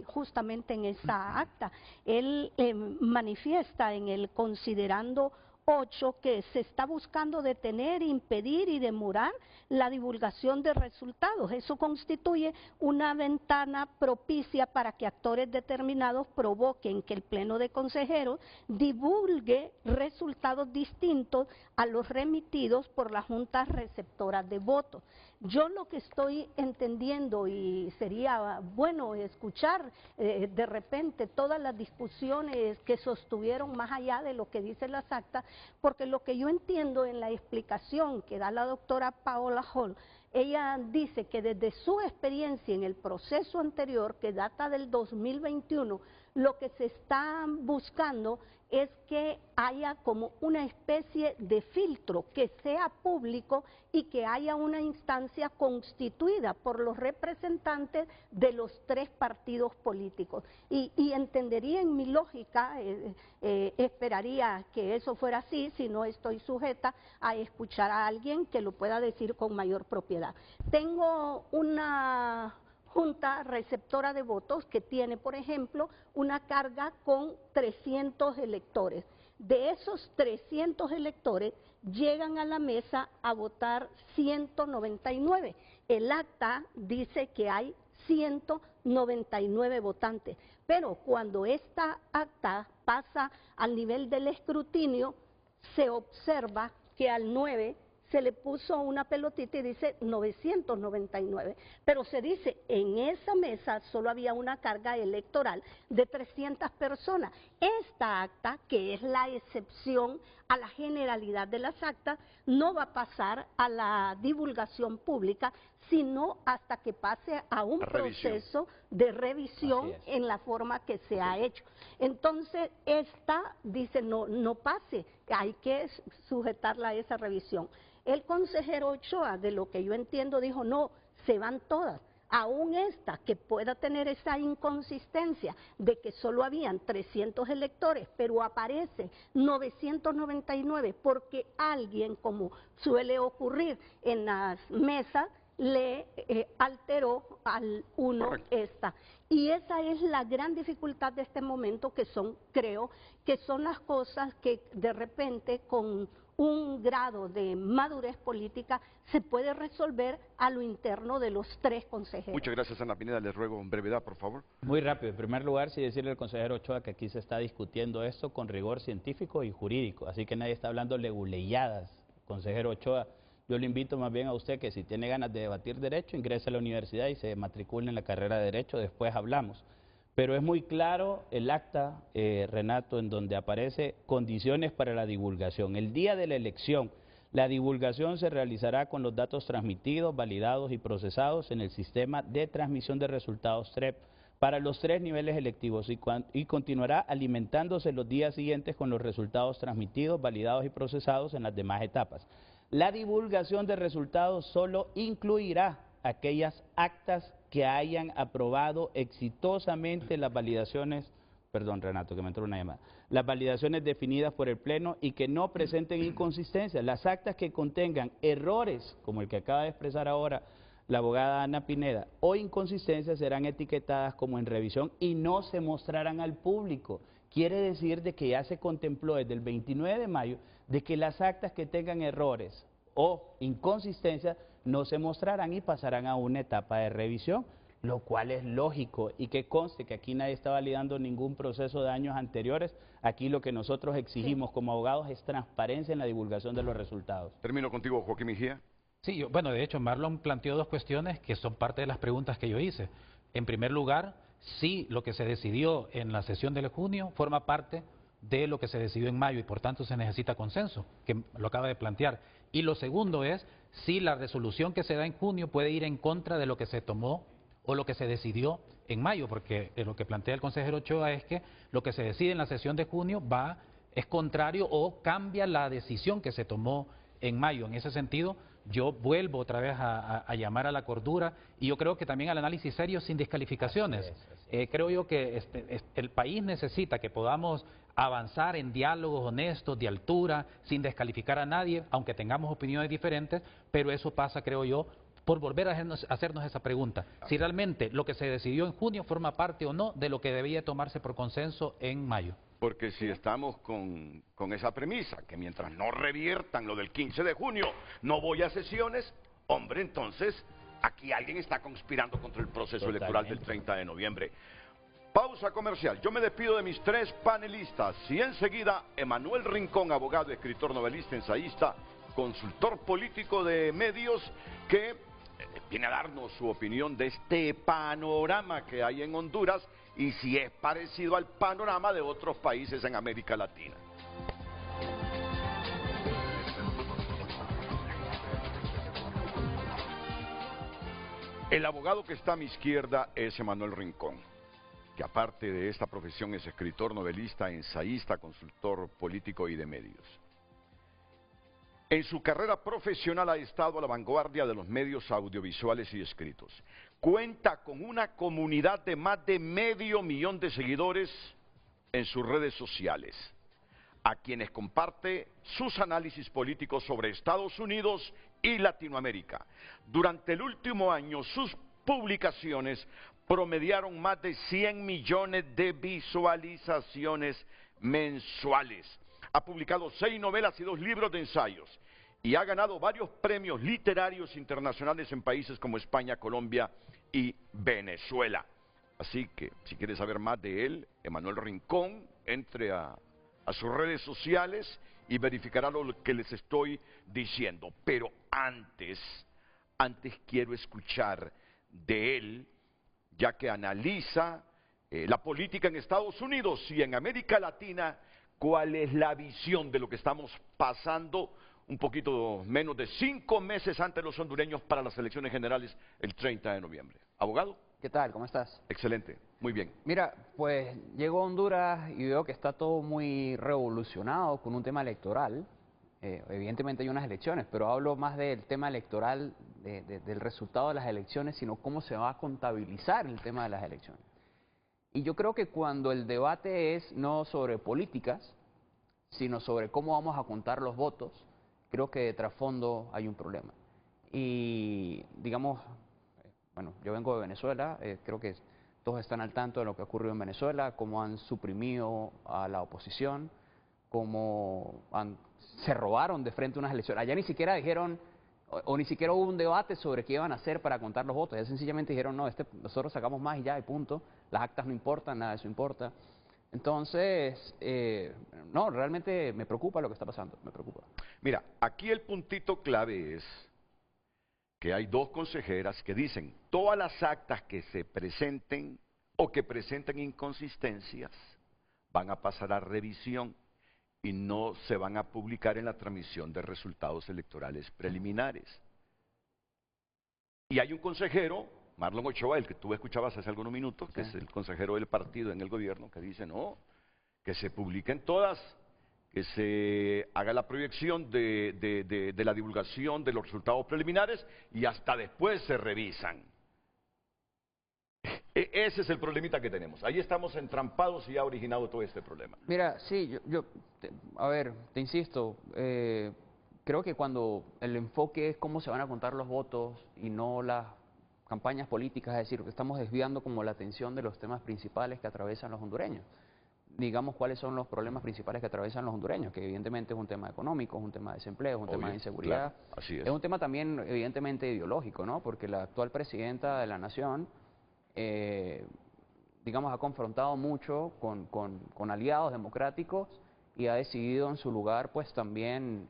justamente en esa acta. Él manifiesta en el considerando 8 que se está buscando detener, impedir y demorar la divulgación de resultados. Eso constituye una ventana propicia para que actores determinados provoquen que el Pleno de Consejeros divulgue resultados distintos a los remitidos por las juntas receptoras de votos. Yo lo que estoy entendiendo, y sería bueno escuchar de repente todas las discusiones que sostuvieron más allá de lo que dicen las actas, porque lo que yo entiendo en la explicación que da la doctora Paola Hall, ella dice que desde su experiencia en el proceso anterior, que data del 2021, lo que se está buscando es que haya como una especie de filtro que sea público y que haya una instancia constituida por los representantes de los 3 partidos políticos. Y entendería en mi lógica, esperaría que eso fuera así, si no estoy sujeta a escuchar a alguien que lo pueda decir con mayor propiedad. Tengo una junta receptora de votos que tiene, por ejemplo, una carga con 300 electores. De esos 300 electores llegan a la mesa a votar 199. El acta dice que hay 199 votantes, pero cuando esta acta pasa al nivel del escrutinio, se observa que al 9 se le puso una pelotita y dice 999, pero se dice en esa mesa solo había una carga electoral de 300 personas. Esta acta, que es la excepción a la generalidad de las actas, no va a pasar a la divulgación pública, sino hasta que pase a un proceso de revisión en la forma que se ha hecho. Entonces, esta dice no pase, hay que sujetarla a esa revisión. El consejero Ochoa, de lo que yo entiendo, dijo no, se van todas, aún esta que pueda tener esa inconsistencia de que solo habían 300 electores, pero aparece 999 porque alguien, como suele ocurrir en las mesas, le alteró al 1 esta. Y esa es la gran dificultad de este momento, que creo que son las cosas que de repente con un grado de madurez política se puede resolver a lo interno de los 3 consejeros. Muchas gracias, Ana Pineda. Les ruego en brevedad, por favor. Muy rápido. En primer lugar, sí decirle al consejero Ochoa que aquí se está discutiendo esto con rigor científico y jurídico, así que nadie está hablando leguleyadas. Consejero Ochoa, yo le invito más bien a usted que si tiene ganas de debatir derecho, ingrese a la universidad y se matricule en la carrera de derecho, después hablamos. Pero es muy claro el acta, Renato, en donde aparece condiciones para la divulgación. El día de la elección, la divulgación se realizará con los datos transmitidos, validados y procesados en el sistema de transmisión de resultados TREP para los 3 niveles electivos y continuará alimentándose los días siguientes con los resultados transmitidos, validados y procesados en las demás etapas. La divulgación de resultados solo incluirá aquellas actas que hayan aprobado exitosamente las validaciones, perdón Renato, que me entró una llamada, las validaciones definidas por el Pleno y que no presenten inconsistencias. Las actas que contengan errores, como el que acaba de expresar ahora la abogada Ana Pineda, o inconsistencias serán etiquetadas como en revisión y no se mostrarán al público. Quiere decir de que ya se contempló desde el 29 de mayo de que las actas que tengan errores o inconsistencias no se mostrarán y pasarán a una etapa de revisión, lo cual es lógico, y que conste que aquí nadie está validando ningún proceso de años anteriores. Aquí lo que nosotros exigimos como abogados es transparencia en la divulgación de los resultados. Termino contigo, Joaquín Mejía. Sí, bueno, de hecho Marlon planteó 2 cuestiones que son parte de las preguntas que yo hice. En primer lugar, sí, lo que se decidió en la sesión de junio forma parte de lo que se decidió en mayo y por tanto se necesita consenso, que lo acaba de plantear. Y lo segundo es si la resolución que se da en junio puede ir en contra de lo que se tomó o lo que se decidió en mayo, porque lo que plantea el consejero Ochoa es que lo que se decide en la sesión de junio es contrario o cambia la decisión que se tomó en mayo. En ese sentido, yo vuelvo otra vez a llamar a la cordura y yo creo que también al análisis serio sin descalificaciones. Creo yo que el país necesita que podamos avanzar en diálogos honestos, de altura, sin descalificar a nadie, aunque tengamos opiniones diferentes, pero eso pasa, creo yo, por volver a hacernos esa pregunta. Si realmente lo que se decidió en junio forma parte o no de lo que debía tomarse por consenso en mayo. Porque si estamos con esa premisa, que mientras no reviertan lo del 15 de junio, no voy a sesiones, hombre, entonces aquí alguien está conspirando contra el proceso electoral del 30 de noviembre. Pausa comercial. Yo me despido de mis 3 panelistas y enseguida Emanuel Rincón, abogado, escritor, novelista, ensayista, consultor político de medios, que viene a darnos su opinión de este panorama que hay en Honduras y si es parecido al panorama de otros países en América Latina. El abogado que está a mi izquierda es Emanuel Rincón, que aparte de esta profesión es escritor, novelista, ensayista, consultor político y de medios. En su carrera profesional ha estado a la vanguardia de los medios audiovisuales y escritos. Cuenta con una comunidad de más de 500,000 de seguidores en sus redes sociales, a quienes comparte sus análisis políticos sobre Estados Unidos y Latinoamérica. Durante el último año, sus publicaciones promediaron más de 100 millones de visualizaciones mensuales. Ha publicado 6 novelas y 2 libros de ensayos y ha ganado varios premios literarios internacionales en países como España, Colombia y Venezuela. Así que, si quieres saber más de él, Emanuel Rincón, entre a sus redes sociales y verificará lo que les estoy diciendo. Pero antes quiero escuchar de él, ya que analiza la política en Estados Unidos y en América Latina, cuál es la visión de lo que estamos pasando un poquito menos de 5 meses antes de los hondureños para las elecciones generales el 30 de noviembre. ¿Abogado? ¿Qué tal? ¿Cómo estás? Excelente, muy bien. Mira, pues llego a Honduras y veo que está todo muy revolucionado con un tema electoral. Evidentemente hay unas elecciones, pero hablo más del tema electoral, del resultado de las elecciones, sino cómo se va a contabilizar el tema de las elecciones. Y yo creo que cuando el debate es no sobre políticas, sino sobre cómo vamos a contar los votos, creo que de trasfondo hay un problema. Y digamos, bueno, yo vengo de Venezuela, creo que todos están al tanto de lo que ocurrió en Venezuela, cómo han suprimido a la oposición, cómo se robaron de frente a unas elecciones. Allá ni siquiera dijeron, o ni siquiera hubo un debate sobre qué iban a hacer para contar los votos. Ellos sencillamente dijeron, no, nosotros sacamos más y ya, y punto. Las actas no importan, nada de eso importa. Entonces, no, realmente me preocupa lo que está pasando, me preocupa. Mira, aquí el puntito clave es que hay 2 consejeras que dicen, todas las actas que se presenten o que presenten inconsistencias van a pasar a revisión y no se van a publicar en la transmisión de resultados electorales preliminares. Y hay un consejero, Marlon Ochoa, el que tú escuchabas hace algunos minutos, que es el consejero del partido en el gobierno, que dice, no, que se publiquen todas, que se haga la proyección de la divulgación de los resultados preliminares y hasta después se revisan. Ese es el problemita que tenemos. Ahí estamos entrampados y ha originado todo este problema. Mira, sí, a ver, te insisto, creo que cuando el enfoque es cómo se van a contar los votos y no las campañas políticas, es decir, que estamos desviando como la atención de los temas principales que atraviesan los hondureños. Digamos cuáles son los problemas principales que atraviesan los hondureños, que evidentemente es un tema económico, es un tema de desempleo, es un tema de inseguridad. Claro, así es un tema también evidentemente ideológico, ¿no? Porque la actual presidenta de la nación, digamos, ha confrontado mucho con aliados democráticos y ha decidido en su lugar, pues también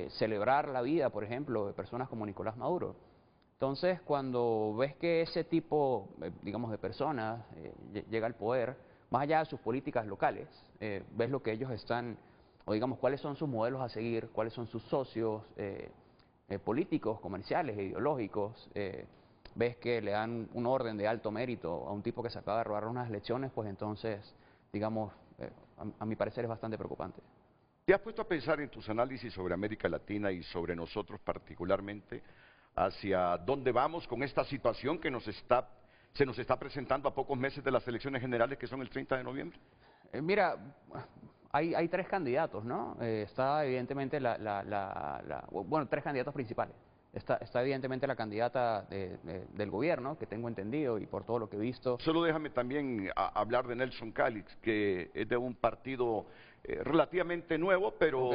celebrar la vida, por ejemplo, de personas como Nicolás Maduro. Entonces, cuando ves que ese tipo, digamos, de personas llega al poder, más allá de sus políticas locales, ves lo que ellos están, o digamos, cuáles son sus modelos a seguir, cuáles son sus socios políticos, comerciales, ideológicos, ves que le dan un orden de alto mérito a un tipo que se acaba de robar unas elecciones, pues entonces, digamos, a mi parecer es bastante preocupante. ¿Te has puesto a pensar en tus análisis sobre América Latina y sobre nosotros particularmente, hacia dónde vamos con esta situación que se nos está presentando a pocos meses de las elecciones generales que son el 30 de noviembre? Mira, hay 3 candidatos, ¿no? Está evidentemente bueno, 3 candidatos principales. Está evidentemente la candidata del gobierno, que tengo entendido y por todo lo que he visto. Solo déjame también hablar de Nelson Calix, que es de un partido relativamente nuevo, pero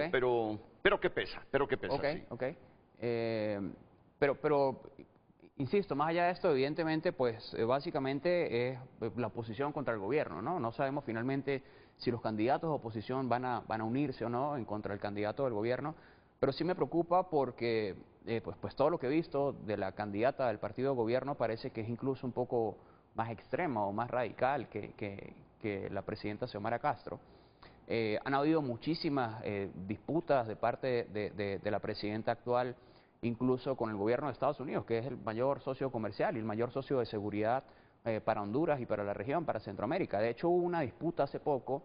que pesa, sí. Pero, insisto, más allá de esto, evidentemente, pues básicamente es la oposición contra el gobierno, ¿no? No sabemos finalmente si los candidatos de oposición van a unirse o no en contra del candidato del gobierno. pero sí me preocupa porque pues todo lo que he visto de la candidata del partido de gobierno parece que es incluso un poco más extrema o más radical que la presidenta Xiomara Castro. Han habido muchísimas disputas de parte de la presidenta actual, incluso con el gobierno de Estados Unidos, que es el mayor socio comercial y el mayor socio de seguridad para Honduras y para la región, para Centroamérica. De hecho, hubo una disputa hace poco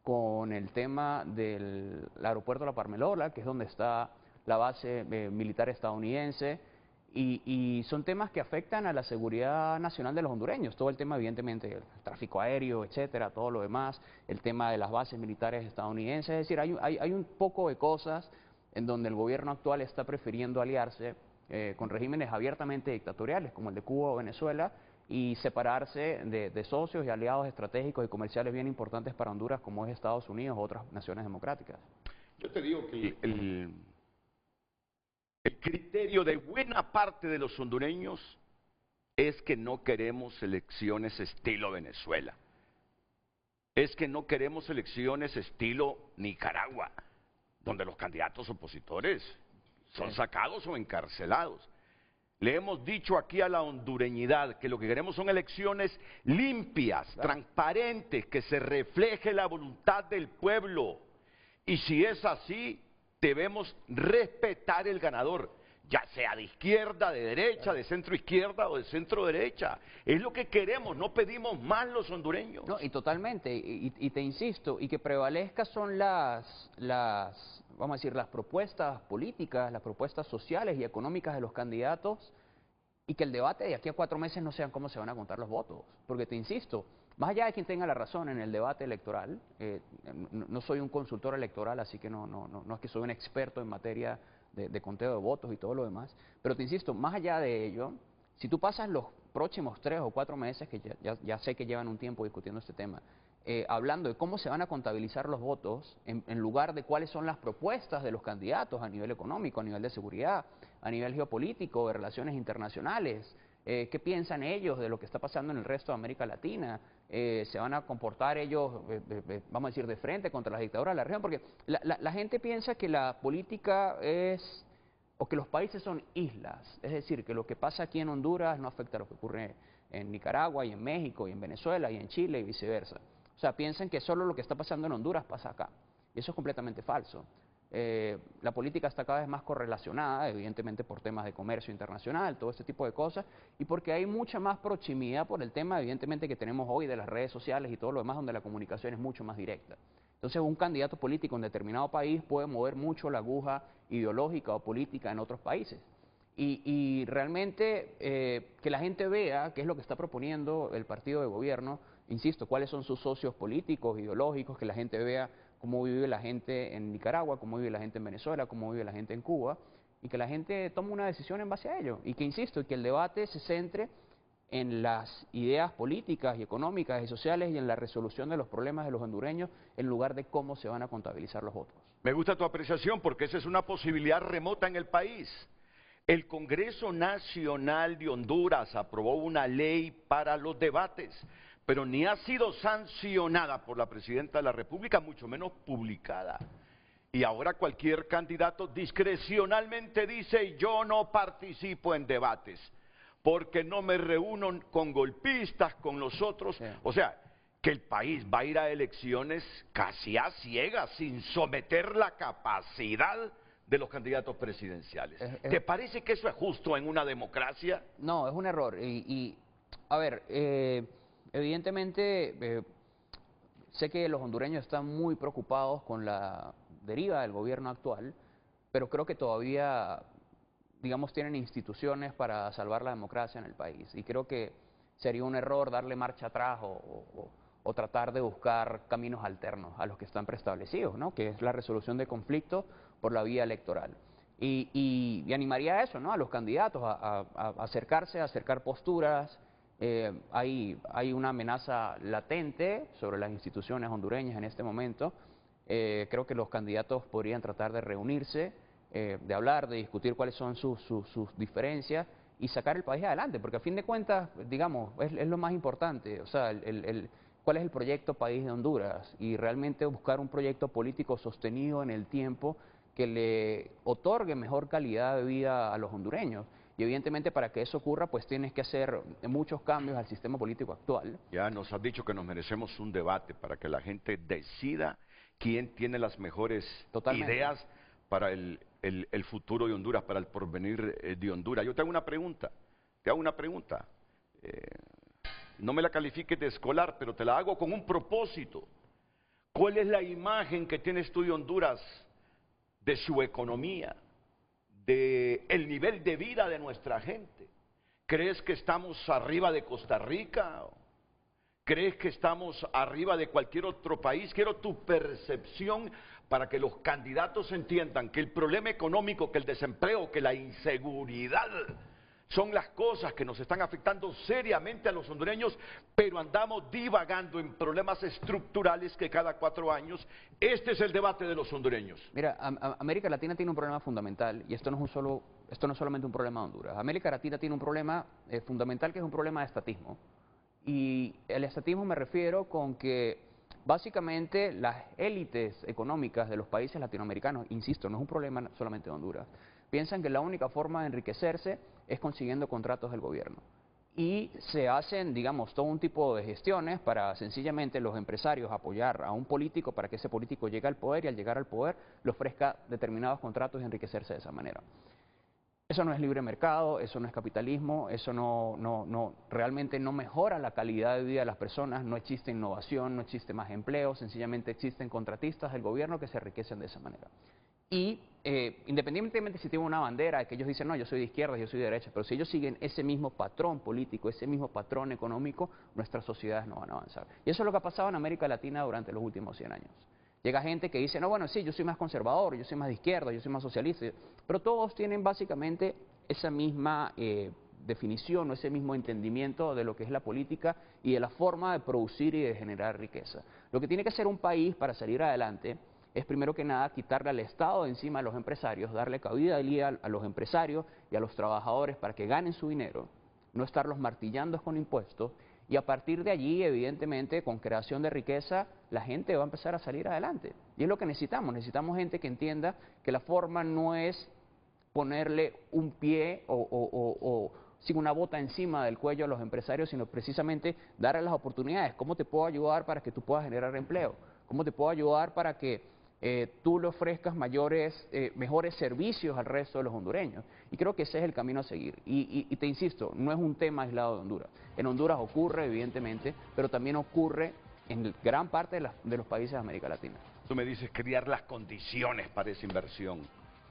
con el tema del aeropuerto de La Parmelola, que es donde está la base militar estadounidense, y son temas que afectan a la seguridad nacional de los hondureños. Todo el tema, evidentemente, el tráfico aéreo, etcétera, todo lo demás, el tema de las bases militares estadounidenses. Es decir, hay un poco de cosas en donde el gobierno actual está prefiriendo aliarse con regímenes abiertamente dictatoriales, como el de Cuba o Venezuela, y separarse de socios y aliados estratégicos y comerciales bien importantes para Honduras, como es Estados Unidos o otras naciones democráticas. Yo te digo que el criterio de buena parte de los hondureños es que no queremos elecciones estilo Venezuela. Es que no queremos elecciones estilo Nicaragua, donde los candidatos opositores son sacados o encarcelados. Le hemos dicho aquí a la hondureñidad que lo que queremos son elecciones limpias, transparentes, que se refleje la voluntad del pueblo. Y si es así, debemos respetar el ganador, ya sea de izquierda, de derecha, de centro izquierda o de centro derecha. Es lo que queremos, no pedimos más los hondureños. No, y totalmente, y te insisto, y que prevalezca son vamos a decir, las propuestas políticas, las propuestas sociales y económicas de los candidatos, y que el debate de aquí a 4 meses no sean cómo se van a contar los votos. Porque te insisto, más allá de quien tenga la razón en el debate electoral, no soy un consultor electoral, así que no es que soy un experto en materia de conteo de votos y todo lo demás, pero te insisto, más allá de ello, si tú pasas los próximos 3 o 4 meses, que ya sé que llevan un tiempo discutiendo este tema, hablando de cómo se van a contabilizar los votos en lugar de cuáles son las propuestas de los candidatos a nivel económico, a nivel de seguridad, a nivel geopolítico, de relaciones internacionales, qué piensan ellos de lo que está pasando en el resto de América Latina, se van a comportar ellos, vamos a decir, de frente contra las dictaduras de la región, porque la gente piensa que la política o que los países son islas, es decir, que lo que pasa aquí en Honduras no afecta a lo que ocurre en Nicaragua y en México y en Venezuela y en Chile y viceversa. O sea, piensan que solo lo que está pasando en Honduras pasa acá, y eso es completamente falso. La política está cada vez más correlacionada, evidentemente por temas de comercio internacional, todo este tipo de cosas, y porque hay mucha más proximidad por el tema, evidentemente, que tenemos hoy de las redes sociales y todo lo demás, donde la comunicación es mucho más directa. Entonces, un candidato político en determinado país puede mover mucho la aguja ideológica o política en otros países. Y realmente que la gente vea qué es lo que está proponiendo el partido de gobierno, insisto, cuáles son sus socios políticos, ideológicos, que la gente vea cómo vive la gente en Nicaragua, cómo vive la gente en Venezuela, cómo vive la gente en Cuba, y que la gente tome una decisión en base a ello. Y que, insisto, que el debate se centre en las ideas políticas y económicas y sociales y en la resolución de los problemas de los hondureños, en lugar de cómo se van a contabilizar los votos. Me gusta tu apreciación porque esa es una posibilidad remota en el país. El Congreso Nacional de Honduras aprobó una ley para los debates, pero ni ha sido sancionada por la Presidenta de la República, mucho menos publicada. Y ahora cualquier candidato discrecionalmente dice: yo no participo en debates, porque no me reúno con golpistas, con los otros. Sí. O sea, que el país va a ir a elecciones casi a ciegas, sin someter la capacidad de los candidatos presidenciales. ¿Te parece que eso es justo en una democracia? No, es un error. A ver, evidentemente, sé que los hondureños están muy preocupados con la deriva del gobierno actual, pero creo que todavía, digamos, tienen instituciones para salvar la democracia en el país. Y creo que sería un error darle marcha atrás o tratar de buscar caminos alternos a los que están preestablecidos, ¿no? Que es la resolución de conflictos por la vía electoral. Y animaría a eso, ¿no? A los candidatos a acercarse, a acercar posturas. Hay una amenaza latente sobre las instituciones hondureñas en este momento. Creo que los candidatos podrían tratar de reunirse, de hablar, de discutir cuáles son sus diferencias y sacar el país adelante, porque a fin de cuentas, digamos, es lo más importante. O sea, cuál es el proyecto país de Honduras, y realmente buscar un proyecto político sostenido en el tiempo que le otorgue mejor calidad de vida a los hondureños. Y evidentemente para que eso ocurra, pues tienes que hacer muchos cambios al sistema político actual. Ya nos has dicho que nos merecemos un debate para que la gente decida quién tiene las mejores ideas para el futuro de Honduras, para el porvenir de Honduras. Yo te hago una pregunta, no me la califiques de escolar, pero te la hago con un propósito. ¿Cuál es la imagen que tienes tú de Honduras, de su economía, de el nivel de vida de nuestra gente? ¿Crees que estamos arriba de Costa Rica? ¿Crees que estamos arriba de cualquier otro país? Quiero tu percepción para que los candidatos entiendan que el problema económico, que el desempleo, que la inseguridad son las cosas que nos están afectando seriamente a los hondureños, pero andamos divagando en problemas estructurales que cada 4 años, este es el debate de los hondureños. Mira, América Latina tiene un problema fundamental, y esto no es solamente un problema de Honduras. América Latina tiene un problema fundamental, que es un problema de estatismo. Y el estatismo me refiero con que básicamente las élites económicas de los países latinoamericanos, insisto, no es un problema solamente de Honduras, piensan que la única forma de enriquecerse es consiguiendo contratos del gobierno. Y se hacen, digamos, todo un tipo de gestiones para sencillamente los empresarios apoyar a un político para que ese político llegue al poder y al llegar al poder le ofrezca determinados contratos y enriquecerse de esa manera. Eso no es libre mercado, eso no es capitalismo, eso realmente no mejora la calidad de vida de las personas, no existe innovación, no existe más empleo, sencillamente existen contratistas del gobierno que se enriquecen de esa manera. Y independientemente si tienen una bandera, que ellos dicen, no, yo soy de izquierda, yo soy de derecha, pero si ellos siguen ese mismo patrón político, ese mismo patrón económico, nuestras sociedades no van a avanzar. Y eso es lo que ha pasado en América Latina durante los últimos 100 años. Llega gente que dice, no, bueno, sí, yo soy más conservador, yo soy más de izquierda, yo soy más socialista, pero todos tienen básicamente esa misma definición o ese mismo entendimiento de lo que es la política y de la forma de producir y de generar riqueza. Lo que tiene que hacer un país para salir adelante es primero que nada quitarle al Estado de encima a los empresarios, darle cabida a los empresarios y a los trabajadores para que ganen su dinero, no estarlos martillando con impuestos, y a partir de allí, evidentemente, con creación de riqueza, la gente va a empezar a salir adelante. Y es lo que necesitamos gente que entienda que la forma no es ponerle un pie o sin una bota encima del cuello a los empresarios, sino precisamente darles las oportunidades. ¿Cómo te puedo ayudar para que tú puedas generar empleo? ¿Cómo te puedo ayudar para que tú le ofrezcas mejores servicios al resto de los hondureños? Y creo que ese es el camino a seguir. Y te insisto, no es un tema aislado de Honduras. En Honduras ocurre, evidentemente, pero también ocurre en gran parte de los países de América Latina. Tú me dices crear las condiciones para esa inversión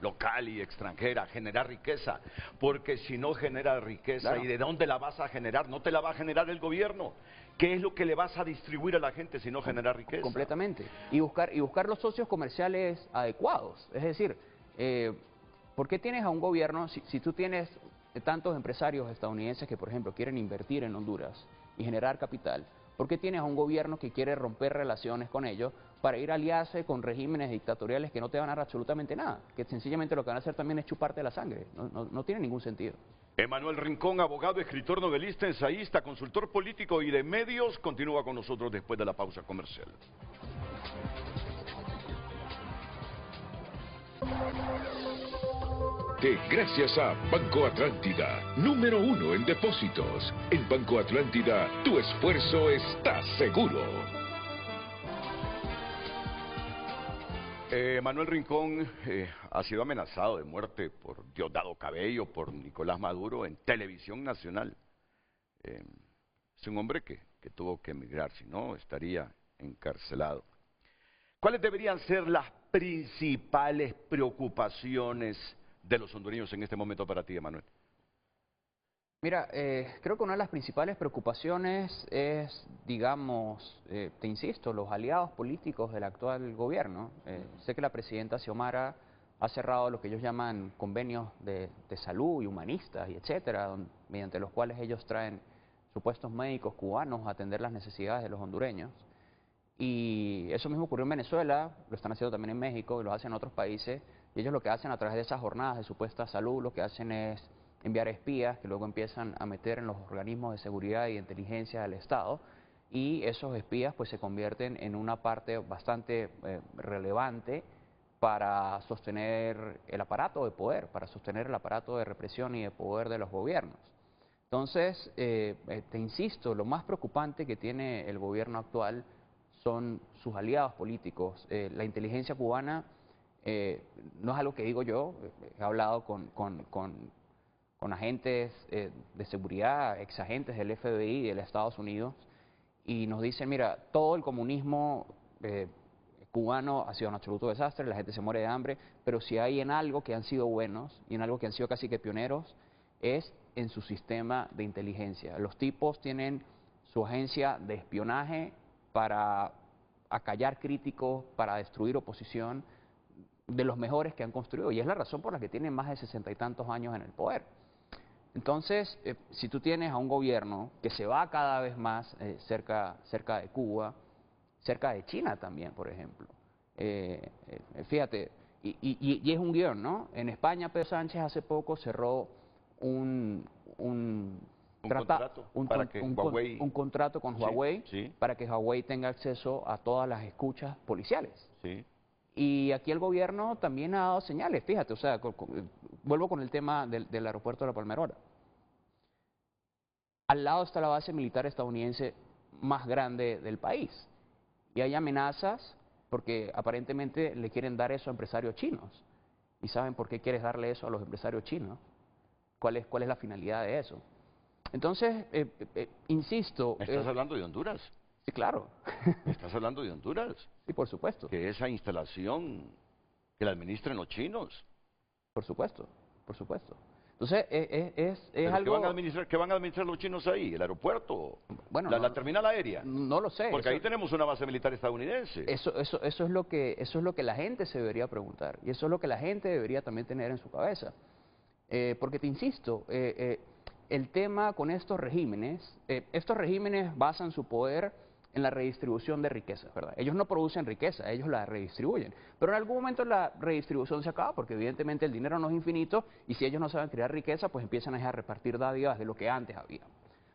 local y extranjera, generar riqueza, porque si no genera riqueza, claro. ¿Y de dónde la vas a generar? No te la va a generar el gobierno. ¿Qué es lo que le vas a distribuir a la gente si no genera riqueza? Completamente. Y buscar los socios comerciales adecuados. Es decir, ¿por qué tienes a un gobierno, si tú tienes tantos empresarios estadounidenses que, por ejemplo, quieren invertir en Honduras y generar capital? ¿Por qué tienes a un gobierno que quiere romper relaciones con ellos para ir a aliarse con regímenes dictatoriales que no te van a dar absolutamente nada? Que sencillamente lo que van a hacer también es chuparte la sangre. No tiene ningún sentido. Emanuel Rincón, abogado, escritor, novelista, ensayista, consultor político y de medios, continúa con nosotros después de la pausa comercial. Que gracias a Banco Atlántida, número 1 en depósitos. En Banco Atlántida, tu esfuerzo está seguro. Manuel Rincón ha sido amenazado de muerte por Diosdado Cabello, por Nicolás Maduro en televisión nacional. Es un hombre que tuvo que emigrar, si no estaría encarcelado. ¿Cuáles deberían ser las principales preocupaciones de los hondureños en este momento para ti, Emanuel? Mira, creo que una de las principales preocupaciones es, digamos, te insisto, los aliados políticos del actual gobierno. Sé que la presidenta Xiomara ha cerrado lo que ellos llaman convenios de salud y humanistas y etcétera, mediante los cuales ellos traen supuestos médicos cubanos a atender las necesidades de los hondureños. Y eso mismo ocurrió en Venezuela, lo están haciendo también en México y lo hacen en otros países. Y ellos lo que hacen a través de esas jornadas de supuesta salud, lo que hacen es enviar espías que luego empiezan a meter en los organismos de seguridad y de inteligencia del Estado, y esos espías pues se convierten en una parte bastante relevante para sostener el aparato de poder, para sostener el aparato de represión y de poder de los gobiernos. Entonces, te insisto, lo más preocupante que tiene el gobierno actual son sus aliados políticos. La inteligencia cubana no es algo que digo yo, he hablado con agentes de seguridad, exagentes del FBI de los Estados Unidos, y nos dicen, mira, todo el comunismo cubano ha sido un absoluto desastre, la gente se muere de hambre, pero si hay en algo que han sido buenos y en algo que han sido casi que pioneros, es en su sistema de inteligencia. Los tipos tienen su agencia de espionaje para acallar críticos, para destruir oposición, de los mejores que han construido, y es la razón por la que tienen más de 60 y tantos años en el poder. Entonces, si tú tienes a un gobierno que se va cada vez más cerca de Cuba, cerca de China también, por ejemplo. Fíjate, y es un guión, ¿no? En España, Pedro Sánchez hace poco cerró un contrato con Huawei, sí. Para que Huawei tenga acceso a todas las escuchas policiales. Sí. Y aquí el gobierno también ha dado señales, fíjate, o sea, vuelvo con el tema del aeropuerto de La Palmerola. Al lado está la base militar estadounidense más grande del país. Y hay amenazas porque aparentemente le quieren dar eso a empresarios chinos. ¿Y saben por qué quieres darle eso a los empresarios chinos? ¿Cuál es la finalidad de eso? Entonces, insisto... ¿Estás hablando de Honduras? Sí, claro. ¿Estás hablando de Honduras? Sí, por supuesto. Que esa instalación que la administren los chinos. Por supuesto, por supuesto. Entonces, es algo... ¿Qué van a administrar los chinos ahí? ¿El aeropuerto? Bueno, ¿La terminal aérea? No lo sé. Porque ahí tenemos una base militar estadounidense. Eso es lo que la gente se debería preguntar. Y eso es lo que la gente debería también tener en su cabeza. Porque te insisto, el tema con estos regímenes basan su poder en la redistribución de riquezas, ¿verdad? Ellos no producen riqueza, ellos la redistribuyen. Pero en algún momento la redistribución se acaba porque evidentemente el dinero no es infinito y si ellos no saben crear riqueza, pues empiezan a repartir dádivas de lo que antes había.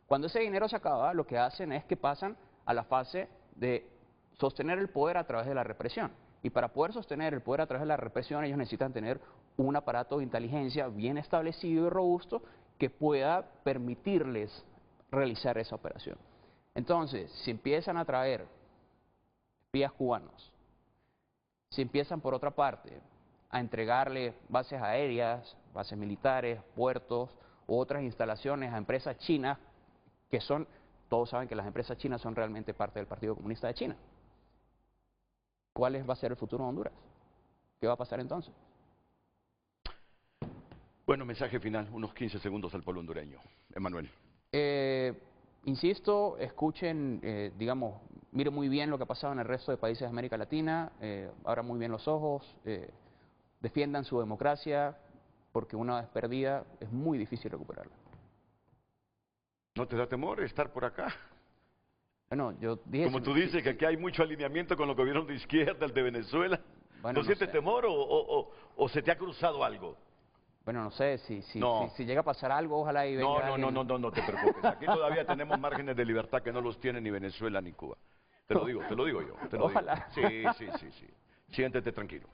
Cuando ese dinero se acaba, lo que hacen es que pasan a la fase de sostener el poder a través de la represión. Y para poder sostener el poder a través de la represión, ellos necesitan tener un aparato de inteligencia bien establecido y robusto que pueda permitirles realizar esa operación. Entonces, si empiezan a traer espías cubanos, si empiezan por otra parte a entregarle bases aéreas, bases militares, puertos u otras instalaciones a empresas chinas, que son, todos saben que las empresas chinas son realmente parte del Partido Comunista de China, ¿cuál va a ser el futuro de Honduras? ¿Qué va a pasar entonces? Bueno, mensaje final, unos 15 segundos al pueblo hondureño. Emanuel. Insisto, escuchen, digamos, miren muy bien lo que ha pasado en el resto de países de América Latina, abran muy bien los ojos, defiendan su democracia, porque una vez perdida es muy difícil recuperarla. ¿No te da temor estar por acá? Bueno, yo dije... Como tú dices que aquí hay mucho alineamiento con los gobiernos de izquierda, el de Venezuela, bueno, ¿no sientes temor o se te ha cruzado algo? Bueno, no sé, si llega a pasar algo, ojalá y venga no te preocupes. Aquí todavía tenemos márgenes de libertad que no los tiene ni Venezuela ni Cuba. Te lo digo yo. Ojalá. Sí. Siéntete tranquilo.